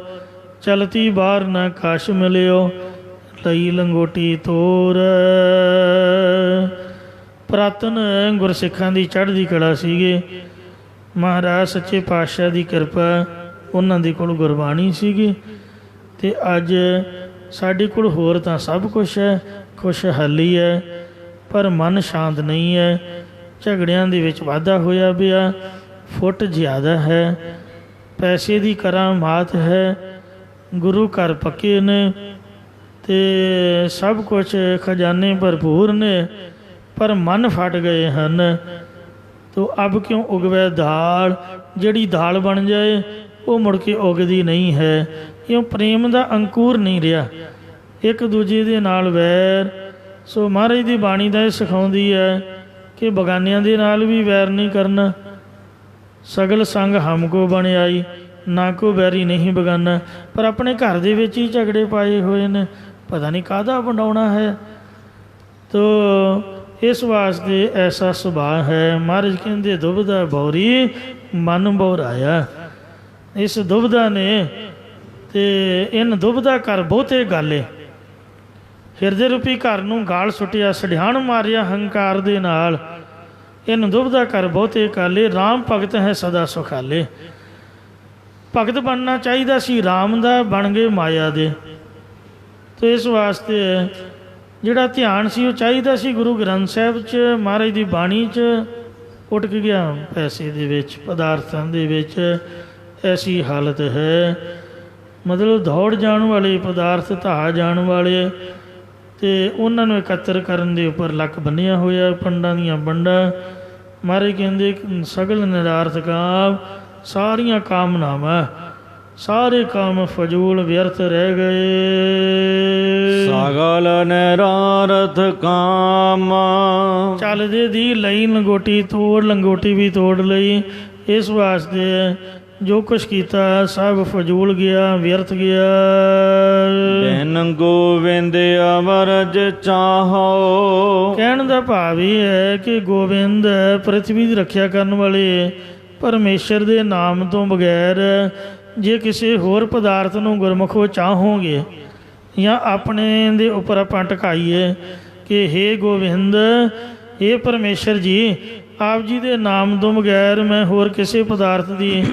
ਚਲਤੀ ਬਾਹਰ ਨਾ ਕਛ ਮਿਲਿਓ, ਲਈ ਲੰਗੋਟੀ ਤੋਰ। ਪੁਰਾਤਨ ਗੁਰਸਿੱਖਾਂ ਦੀ ਚੜ੍ਹਦੀ ਕਲਾ ਸੀਗੇ, ਮਹਾਰਾਜ ਸੱਚੇ ਪਾਤਸ਼ਾਹ ਦੀ ਕਿਰਪਾ, ਉਹਨਾਂ ਦੇ ਕੋਲ ਗੁਰਬਾਣੀ ਸੀਗੀ, ਅਤੇ ਅੱਜ ਸਾਡੇ ਕੋਲ ਹੋਰ ਤਾਂ ਸਭ ਕੁਛ ਹੈ, ਖੁਸ਼ਹਾਲੀ ਹੈ, ਪਰ ਮਨ ਸ਼ਾਂਤ ਨਹੀਂ ਹੈ। ਝਗੜਿਆਂ ਦੇ ਵਿੱਚ ਵਾਧਾ ਹੋਇਆ ਪਿਆ, ਫੁੱਟ ਜ਼ਿਆਦਾ ਹੈ, ਪੈਸੇ ਦੀ ਕਰਾਮਾਤ ਹੈ, ਗੁਰੂ ਘਰ ਪੱਕੇ ਨੇ ਅਤੇ ਸਭ ਕੁਛ ਖਜ਼ਾਨੇ ਭਰਪੂਰ ਨੇ, ਪਰ ਮਨ ਫਟ ਗਏ ਹਨ। ਤੋ ਅਬ ਕਿਉਂ ਉਗਵੈ ਦਾਲ, ਜਿਹੜੀ ਦਾਲ ਬਣ ਜਾਏ ਉਹ ਮੁੜ ਕੇ ਉਗਦੀ ਨਹੀਂ ਹੈ। ਕਿਉਂ ਪ੍ਰੇਮ ਦਾ ਅੰਕੁਰ ਨਹੀਂ ਰਿਹਾ, ਇੱਕ ਦੂਜੇ ਦੇ ਨਾਲ ਵੈਰ। ਸੋ ਮਹਾਰਾਜ ਦੀ ਬਾਣੀ ਦਾ ਇਹ ਸਿਖਾਉਂਦੀ ਹੈ ਕਿ ਬਗਾਨਿਆਂ ਦੇ ਨਾਲ ਵੀ ਵੈਰ ਨਹੀਂ ਕਰਨਾ। ਸਗਲ ਸੰਗ ਹਮਕੋ ਬਣਾਈ, ਨਾ ਕੋ ਵੈਰੀ ਨਹੀਂ ਬਗਾਨਾ। ਪਰ ਆਪਣੇ ਘਰ ਦੇ ਵਿੱਚ ਹੀ ਝਗੜੇ ਪਾਏ ਹੋਏ ਨੇ, ਪਤਾ ਨਹੀਂ ਕਾਹਦਾ ਬਣਾਉਣਾ ਹੈ। ਤੋ ਇਸ ਵਾਸਤੇ ਐਸਾ ਸੁਭਾਅ ਹੈ। ਮਹਾਰਾਜ ਕਹਿੰਦੇ ਦੁਬਦਾ ਬੌਰੀ ਮਨ ਬੌਰਾਇਆ। ਇਸ ਦੁਬਦਾ ਨੇ ਤੇ ਇਨ ਦੁਬਦਾ ਕਰ ਬਹੁਤੇ ਗਾਲੇ, ਹਿਰਦੇ ਰੂਪੀ ਘਰ ਨੂੰ ਗਾਲ ਸੁੱਟਿਆ, ਸੜਿਆਣ ਮਾਰਿਆ ਹੰਕਾਰ ਦੇ ਨਾਲ। ਇਨ ਦੁਬਦਾ ਕਰ ਬਹੁਤੇ ਕਾਲੇ, ਰਾਮ ਭਗਤ ਹੈ ਸਦਾ ਸੁਖਾਲੇ। ਭਗਤ ਬਣਨਾ ਚਾਹੀਦਾ ਸੀ ਰਾਮ ਦਾ, ਬਣ ਗਏ ਮਾਇਆ ਦੇ। ਤੇ ਇਸ ਵਾਸਤੇ ਜਿਹੜਾ ਧਿਆਨ ਸੀ ਉਹ ਚਾਹੀਦਾ ਸੀ ਗੁਰੂ ਗ੍ਰੰਥ ਸਾਹਿਬ 'ਚ, ਮਹਾਰਾਜ ਦੀ ਬਾਣੀ 'ਚ, ਉਟਕ ਗਿਆ ਪੈਸੇ ਦੇ ਵਿੱਚ, ਪਦਾਰਥਾਂ ਦੇ ਵਿੱਚ। ਐਸੀ ਹਾਲਤ ਹੈ, ਮਤਲਬ ਦੌੜ ਜਾਣ ਵਾਲੇ ਪਦਾਰਥ, ਢਾਹ ਜਾਣ ਵਾਲੇ, ਅਤੇ ਉਹਨਾਂ ਨੂੰ ਇਕੱਤਰ ਕਰਨ ਦੇ ਉੱਪਰ ਲੱਕ ਬੰਨਿਆ ਹੋਇਆ ਪੰਡਾਂ ਦੀਆਂ ਵੰਡਾਂ। ਮਹਾਰਾਜ ਕਹਿੰਦੇ ਸਗਲ ਨਿਰਾਰਥ ਕਾਮ, ਸਾਰੀਆਂ ਕਾਮਨਾਵਾਂ, ਸਾਰੇ ਕੰਮ ਫਜ਼ੂਲ ਵਿਅਰਥ ਰਹਿ ਗਏ। ਸਗਲ ਨਿਰਾਰਥ ਕਾਮ, ਚੱਲਦੇ ਦੀ ਲਈ ਲੰਗੋਟੀ ਤੋੜ, ਲੰਗੋਟੀ ਵੀ ਤੋੜ ਲਈ। ਇਸ ਵਾਸਤੇ ਜੋ ਕੁਛ ਕੀਤਾ ਸਭ ਫਜ਼ੂਲ ਗਿਆ, ਵਿਅਰਥ ਗਿਆ। ਬਿਨ ਗੋਬਿੰਦ ਅਮਰਜ ਚਾਹੋ, ਕਹਿਣ ਦਾ ਭਾਵ ਇਹ ਹੈ ਕਿ ਗੋਬਿੰਦ ਪ੍ਰਿਥਵੀ ਦੀ ਰੱਖਿਆ ਕਰਨ ਵਾਲੇ ਪਰਮੇਸ਼ਰ ਦੇ ਨਾਮ ਤੋਂ ਬਗੈਰ ਜੇ ਕਿਸੇ ਹੋਰ ਪਦਾਰਥ ਨੂੰ ਗੁਰਮੁਖੋ ਚਾਹੋਗੇ ਜਾਂ ਆਪਣੇ ਦੇ ਉੱਪਰ ਆਪਾਂ ਟਕਾਈਏ ਕਿ ਹੇ ਗੋਬਿੰਦ, ਇਹ ਪਰਮੇਸ਼ਰ ਜੀ, ਆਪ ਜੀ ਦੇ ਨਾਮ ਤੋਂ ਬਗੈਰ ਮੈਂ ਹੋਰ ਕਿਸੇ ਪਦਾਰਥ ਦੀ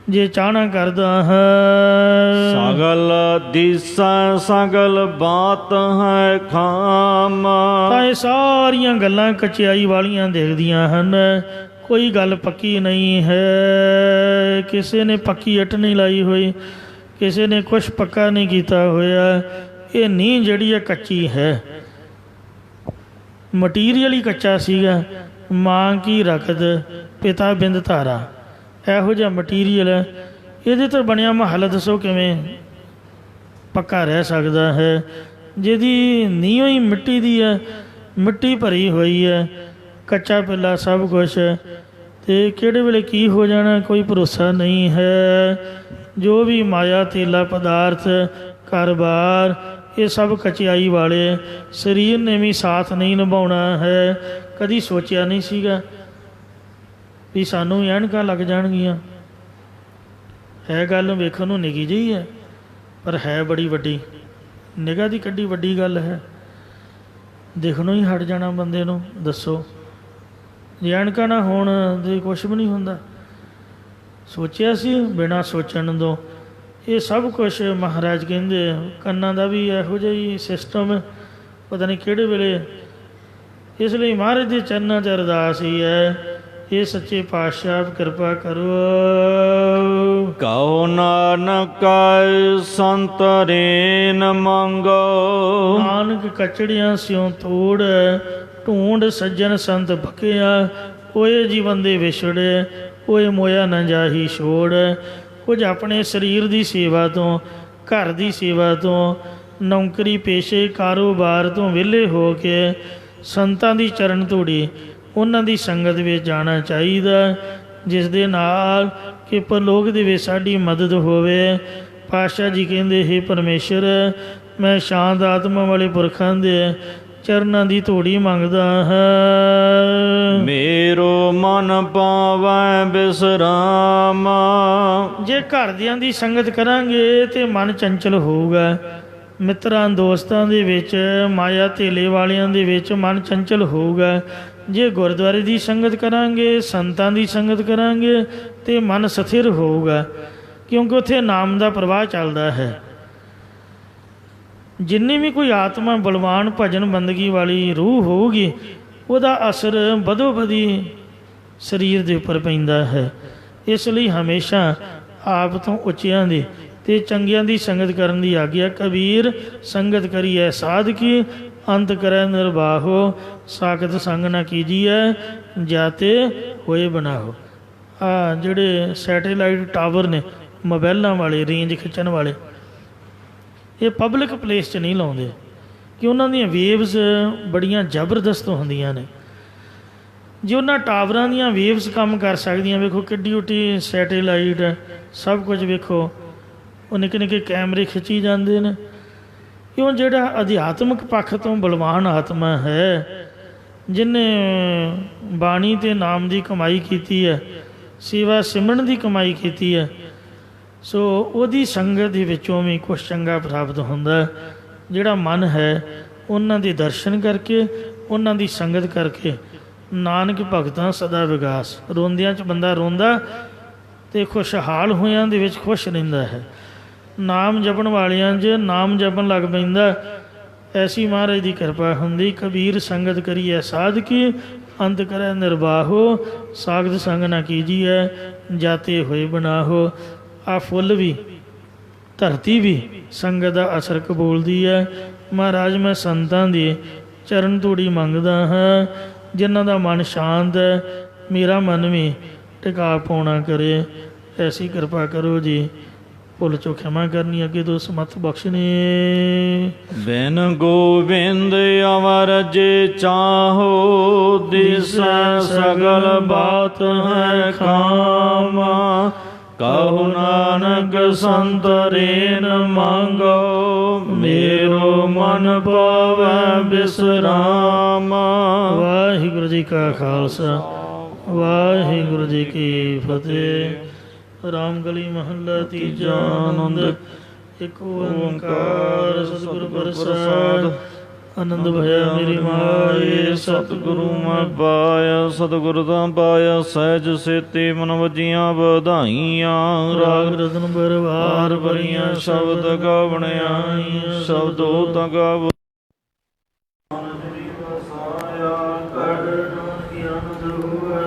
ਜੇ ਚਾਹਣਾ ਕਰਦਾ ਹੈ। ਸਗਲ ਦਿਸੈ ਸਗਲ ਬਾਤ ਹੈ ਖਾਮ। ਤਾਂ ਇਹ ਸਾਰੀਆਂ ਗੱਲਾਂ ਕਚਿਆਈ ਵਾਲੀਆਂ ਦਿਖਦੀਆਂ ਹਨ, ਕੋਈ ਗੱਲ ਪੱਕੀ ਨਹੀਂ ਹੈ। ਕਿਸੇ ਨੇ ਪੱਕੀ ਇੱਟ ਨਹੀਂ ਲਾਈ ਹੋਈ, ਕਿਸੇ ਨੇ ਕੁਛ ਪੱਕਾ ਨਹੀਂ ਕੀਤਾ ਹੋਇਆ। ਇਹ ਨੀਂਹ ਜਿਹੜੀ ਹੈ ਕੱਚੀ ਹੈ, ਮਟੀਰੀਅਲ ਹੀ ਕੱਚਾ ਸੀਗਾ। ਮਾਂ ਕੀ ਰਕਤ ਪਿਤਾ ਬਿੰਦ ਧਾਰਾ, ਇਹੋ ਜਿਹਾ ਮਟੀਰੀਅਲ ਹੈ। ਇਹਦੇ ਤੋਂ ਬਣਿਆ ਮਹੱਲ ਦੱਸੋ ਕਿਵੇਂ ਪੱਕਾ ਰਹਿ ਸਕਦਾ ਹੈ? ਜਿਹਦੀ ਨੀਂਹ ਹੀ ਮਿੱਟੀ ਦੀ ਹੈ, ਮਿੱਟੀ ਭਰੀ ਹੋਈ ਹੈ, ਕੱਚਾ ਪਿੱਲਾ ਸਭ ਕੁਛ, ਅਤੇ ਕਿਹੜੇ ਵੇਲੇ ਕੀ ਹੋ ਜਾਣਾ ਕੋਈ ਭਰੋਸਾ ਨਹੀਂ ਹੈ। ਜੋ ਵੀ ਮਾਇਆ ਤੇਲਾ ਪਦਾਰਥ ਘਰ-ਬਾਰ ਇਹ ਸਭ ਕਚਿਆਈ ਵਾਲੇ। ਸਰੀਰ ਨੇ ਵੀ ਸਾਥ ਨਹੀਂ ਨਿਭਾਉਣਾ ਹੈ। ਕਦੀ ਸੋਚਿਆ ਨਹੀਂ ਸੀਗਾ ਵੀ ਸਾਨੂੰ ਵੀ ਐਨਕਾਂ ਲੱਗ ਜਾਣਗੀਆਂ। ਹੈ ਗੱਲ ਵੇਖਣ ਨੂੰ ਨਿੱਕੀ ਜਿਹੀ ਹੈ, ਪਰ ਹੈ ਬੜੀ ਵੱਡੀ। ਨਿਗਾਹ ਦੀ ਕੱਢੀ ਵੱਡੀ ਗੱਲ ਹੈ। ਦੇਖਣੋਂ ਹੀ ਹਟ ਜਾਣਾ ਬੰਦੇ ਨੂੰ। ਦੱਸੋ ਜੇ ਐਨਕਾਂ ਨਾ ਹੋਣ ਤੇ ਕੁਛ ਵੀ ਨਹੀਂ ਹੁੰਦਾ। ਸੋਚਿਆ ਸੀ ਬਿਨਾਂ ਸੋਚਣ ਤੋਂ ਇਹ ਸਭ ਕੁਛ। ਮਹਾਰਾਜ ਕਹਿੰਦੇ ਕੰਨਾਂ ਦਾ ਵੀ ਇਹੋ ਜਿਹਾ ਹੀ ਸਿਸਟਮ, ਪਤਾ ਨਹੀਂ ਕਿਹੜੇ ਵੇਲੇ। ਇਸ ਲਈ ਮਹਾਰਾਜ ਦੇ ਚਰਨਾਂ 'ਚ ਅਰਦਾਸ ਹੀ ਹੈ, ਇਹ ਸੱਚੇ ਪਾਤਸ਼ਾਹ ਕਿਰਪਾ ਕਰੋ। ਕਹੋ ਨਾਨਕ ਸੰਤ ਰੇਨ ਮੰਗੋ। ਨਾਨਕ ਕਚੜਿਆਂ ਸਿਉ ਤੋੜ, ਢੂੰਡ ਸੱਜਣ ਸੰਤ ਬਕਿਆ। ਹੋਏ ਜੀਵਨ ਦੇ ਵਿਛੜੇ, ਹੋਏ ਮੋਇਆ ਨਾ ਜਾਹੀ ਛੋੜ। ਕੁਝ ਆਪਣੇ ਸਰੀਰ ਦੀ ਸੇਵਾ ਤੋਂ, ਘਰ ਦੀ ਸੇਵਾ ਤੋਂ, ਨੌਕਰੀ ਪੇਸ਼ੇ ਕਾਰੋਬਾਰ ਤੋਂ ਵਿਹਲੇ ਹੋ ਕੇ ਸੰਤਾਂ ਦੀ ਚਰਨ ਧੂੜੀ, ਉਹਨਾਂ ਦੀ ਸੰਗਤ ਵਿੱਚ ਜਾਣਾ ਚਾਹੀਦਾ, ਜਿਸ ਦੇ ਨਾਲ ਕਿ ਪਰਲੋਕ ਦੇ ਵਿੱਚ ਸਾਡੀ ਮਦਦ ਹੋਵੇ। ਪਾਤਸ਼ਾਹ ਜੀ ਕਹਿੰਦੇ ਹੇ ਪਰਮੇਸ਼ਰ, ਮੈਂ ਸ਼ਾਂਤ ਆਤਮਾ ਵਾਲੇ ਪੁਰਖਾਂ ਦੇ ਚਰਨਾਂ ਦੀ ਧੂੜੀ ਮੰਗਦਾ ਹਾਂ। ਮੇਰੋ ਮਨ ਪਾਵੈ ਬਿਸਰਾਮ। ਜੇ ਘਰਦਿਆਂ ਦੀ ਸੰਗਤ ਕਰਾਂਗੇ ਤੇ ਮਨ ਚੰਚਲ ਹੋਊਗਾ। ਮਿੱਤਰਾਂ ਦੋਸਤਾਂ ਦੇ ਵਿੱਚ, ਮਾਇਆ ਧੇਲੇ ਵਾਲਿਆਂ ਦੇ ਵਿੱਚ ਮਨ ਚੰਚਲ ਹੋਊਗਾ। ਜੇ ਗੁਰਦੁਆਰੇ ਦੀ ਸੰਗਤ ਕਰਾਂਗੇ, ਸੰਤਾਂ ਦੀ ਸੰਗਤ ਕਰਾਂਗੇ ਤੇ ਮਨ ਸਥਿਰ ਹੋਊਗਾ, ਕਿਉਂਕਿ ਉੱਥੇ ਨਾਮ ਦਾ ਪ੍ਰਵਾਹ ਚੱਲਦਾ ਹੈ। ਜਿੰਨੀ ਵੀ ਕੋਈ ਆਤਮਾ ਬਲਵਾਨ ਭਜਨ ਬੰਦਗੀ ਵਾਲੀ ਰੂਹ ਹੋਊਗੀ, ਉਹਦਾ ਅਸਰ ਬਦੋ ਬਦੀ ਸਰੀਰ ਦੇ ਉੱਪਰ ਪੈਂਦਾ ਹੈ। ਇਸ ਲਈ ਹਮੇਸ਼ਾ ਆਪ ਤੋਂ ਉੱਚਿਆਂ ਦੀ ਅਤੇ ਚੰਗਿਆਂ ਦੀ ਸੰਗਤ ਕਰਨ ਦੀ ਆਗਿਆ। ਕਬੀਰ ਸੰਗਤ ਕਰੀਐ ਸਾਧਕੀ, ਅੰਤ ਕਰੈ ਨਿਰਬਾਹੋ। ਸਾਖਤ ਸੰਗ ਨਾ ਕੀਜੀਐ, ਜਾਤੇ ਹੋਏ ਬਣਾਓ। ਆ ਜਿਹੜੇ ਸੈਟੇਲਾਈਟ ਟਾਵਰ ਨੇ ਮੋਬਾਇਲਾਂ ਵਾਲੇ, ਰੇਂਜ ਖਿੱਚਣ ਵਾਲੇ, ਇਹ ਪਬਲਿਕ ਪਲੇਸ 'ਚ ਨਹੀਂ ਲਾਉਂਦੇ ਕਿ ਉਹਨਾਂ ਦੀਆਂ ਵੇਵਜ਼ ਬੜੀਆਂ ਜ਼ਬਰਦਸਤ ਹੁੰਦੀਆਂ ਨੇ। ਜੇ ਉਹਨਾਂ ਟਾਵਰਾਂ ਦੀਆਂ ਵੇਵਜ਼ ਕੰਮ ਕਰ ਸਕਦੀਆਂ, ਵੇਖੋ ਕਿੱਡੀ ਉੱਡੀ ਸੈਟੇਲਾਈਟ ਸਭ ਕੁਝ, ਵੇਖੋ ਉਹ ਨਿੱਕੇ ਨਿੱਕੇ ਕੈਮਰੇ ਖਿੱਚੀ ਜਾਂਦੇ ਨੇ। ਕਿਉਂ? ਜਿਹੜਾ ਅਧਿਆਤਮਿਕ ਪੱਖ ਤੋਂ ਬਲਵਾਨ ਆਤਮਾ ਹੈ, ਜਿਹਨੇ ਬਾਣੀ ਅਤੇ ਨਾਮ ਦੀ ਕਮਾਈ ਕੀਤੀ ਹੈ, ਸੇਵਾ ਸਿਮਰਨ ਦੀ ਕਮਾਈ ਕੀਤੀ ਹੈ, ਸੋ ਉਹਦੀ ਸੰਗਤ ਦੇ ਵਿੱਚੋਂ ਵੀ ਕੁਛ ਚੰਗਾ ਪ੍ਰਾਪਤ ਹੁੰਦਾ। ਜਿਹੜਾ ਮਨ ਹੈ ਉਹਨਾਂ ਦੇ ਦਰਸ਼ਨ ਕਰਕੇ, ਉਹਨਾਂ ਦੀ ਸੰਗਤ ਕਰਕੇ ਨਾਨਕ ਭਗਤਾਂ ਸਦਾ ਵਿਗਾਸ। ਰੋਂਦਿਆਂ 'ਚ ਬੰਦਾ ਰੋਂਦਾ ਅਤੇ ਖੁਸ਼ਹਾਲ ਹੋਇਆਂ ਦੇ ਵਿੱਚ ਖੁਸ਼ ਰਹਿੰਦਾ ਹੈ। ਨਾਮ ਜਪਣ ਵਾਲਿਆਂ 'ਚ ਨਾਮ ਜਪਣ ਲੱਗ ਪੈਂਦਾ। ਐਸੀ ਮਹਾਰਾਜ ਦੀ ਕਿਰਪਾ ਹੁੰਦੀ। ਕਬੀਰ ਸੰਗਤ ਕਰੀਐ ਸਾਧਕੀ, ਅੰਤ ਕਰੈ ਨਿਰਬਾਹੋ। ਸਾਖਤ ਸੰਗ ਨਾ ਕੀਜੀਐ, ਜਾਤੇ ਹੋਏ ਬਣਾਹੋ। ਆ ਫੁੱਲ ਵੀ, ਧਰਤੀ ਵੀ ਸੰਗਤ ਦਾ ਅਸਰ ਕਬੂਲਦੀ ਹੈ। ਮਹਾਰਾਜ ਮੈਂ ਸੰਤਾਂ ਦੀ ਚਰਨ ਧੂੜੀ ਮੰਗਦਾ ਹਾਂ, ਜਿਨ੍ਹਾਂ ਦਾ ਮਨ ਸ਼ਾਂਤ ਹੈ। ਮੇਰਾ ਮਨ ਵੀ ਟਿਕਾ ਪਾਉਣਾ ਕਰੇ, ਐਸੀ ਕਿਰਪਾ ਕਰੋ ਜੀ। ਭੁੱਲ ਚੋਂ ਖਿਮਾ ਕਰਨੀ, ਅੱਗੇ ਤੋਂ ਸਮੱਥ ਬਖਸ਼ਣੇ। ਬਿਨ ਗੋਬਿੰਦ ਅਵਰ ਜੇ ਚਾਹੋ, ਦਿਸੈ ਸਗਲ ਬਾਤ ਹੈ ਖਾਮ। ਕਹੋ ਨਾਨਕ ਸੰਤ ਰੇਨ ਮੰਗੋ, ਮੇਰੋ ਮਨ ਪਾਵੈ ਬਿਸਰਾਮ। ਵਾਹਿਗੁਰੂ ਜੀ ਕਾ ਖਾਲਸਾ, ਵਾਹਿਗੁਰੂ ਜੀ ਕੀ ਫਤਿਹ। ਰਾਮਗਲੀ ਮਹੱਲਾ ਤੀਜਾ। ਆਨੰਦ ਇੱਕ ਓੰਕਾਰ ਸਤਿਗੁਰ ਪ੍ਰਸਾਦ। ਆਨੰਦ ਭਇਆ ਮੇਰੀ ਮਾਏ ਸਤਿਗੁਰੂ ਮੈਂ ਪਾਇਆ ਸਤਿਗੁਰ ਤਾਂ ਪਾਇਆ ਸਹਿਜ ਸੇਤੀ ਮਨ ਵਜੀਆਂ ਵਧਾਈਆਂ ਰਾਗ ਰਤਨ ਪਰਵਾਰ ਭਰੀਆਂ ਸ਼ਬਦ ਗਾਵਣਿਆ ਸ਼ਬਦੋ ਤਾਂ ਗਾਵ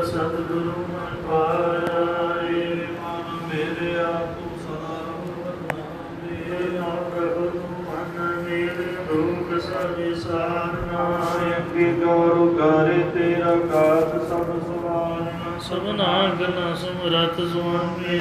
ਸਤਿਗੁਰੂ ਮਨ ਪਾਇਆ ਏ ਮਨ ਮੇਰੇ ਆਪੂ ਸਦਾ ਮੇਰੇ ਨਾਮ ਪ੍ਰਭੂ ਮਨ ਮੇਰੇ ਦੁਖ ਸਾਰੇ ਸਾਰਨਾ ਅੱਗੇ ਗੌਰ ਕਰੇ ਤੇਰਾ ਕਾਜ ਸਭ ਸਵਾਰਨਾ ਸਭਨਾ ਗਨਾ ਸਮਰਤ ਸੁਆਮੀ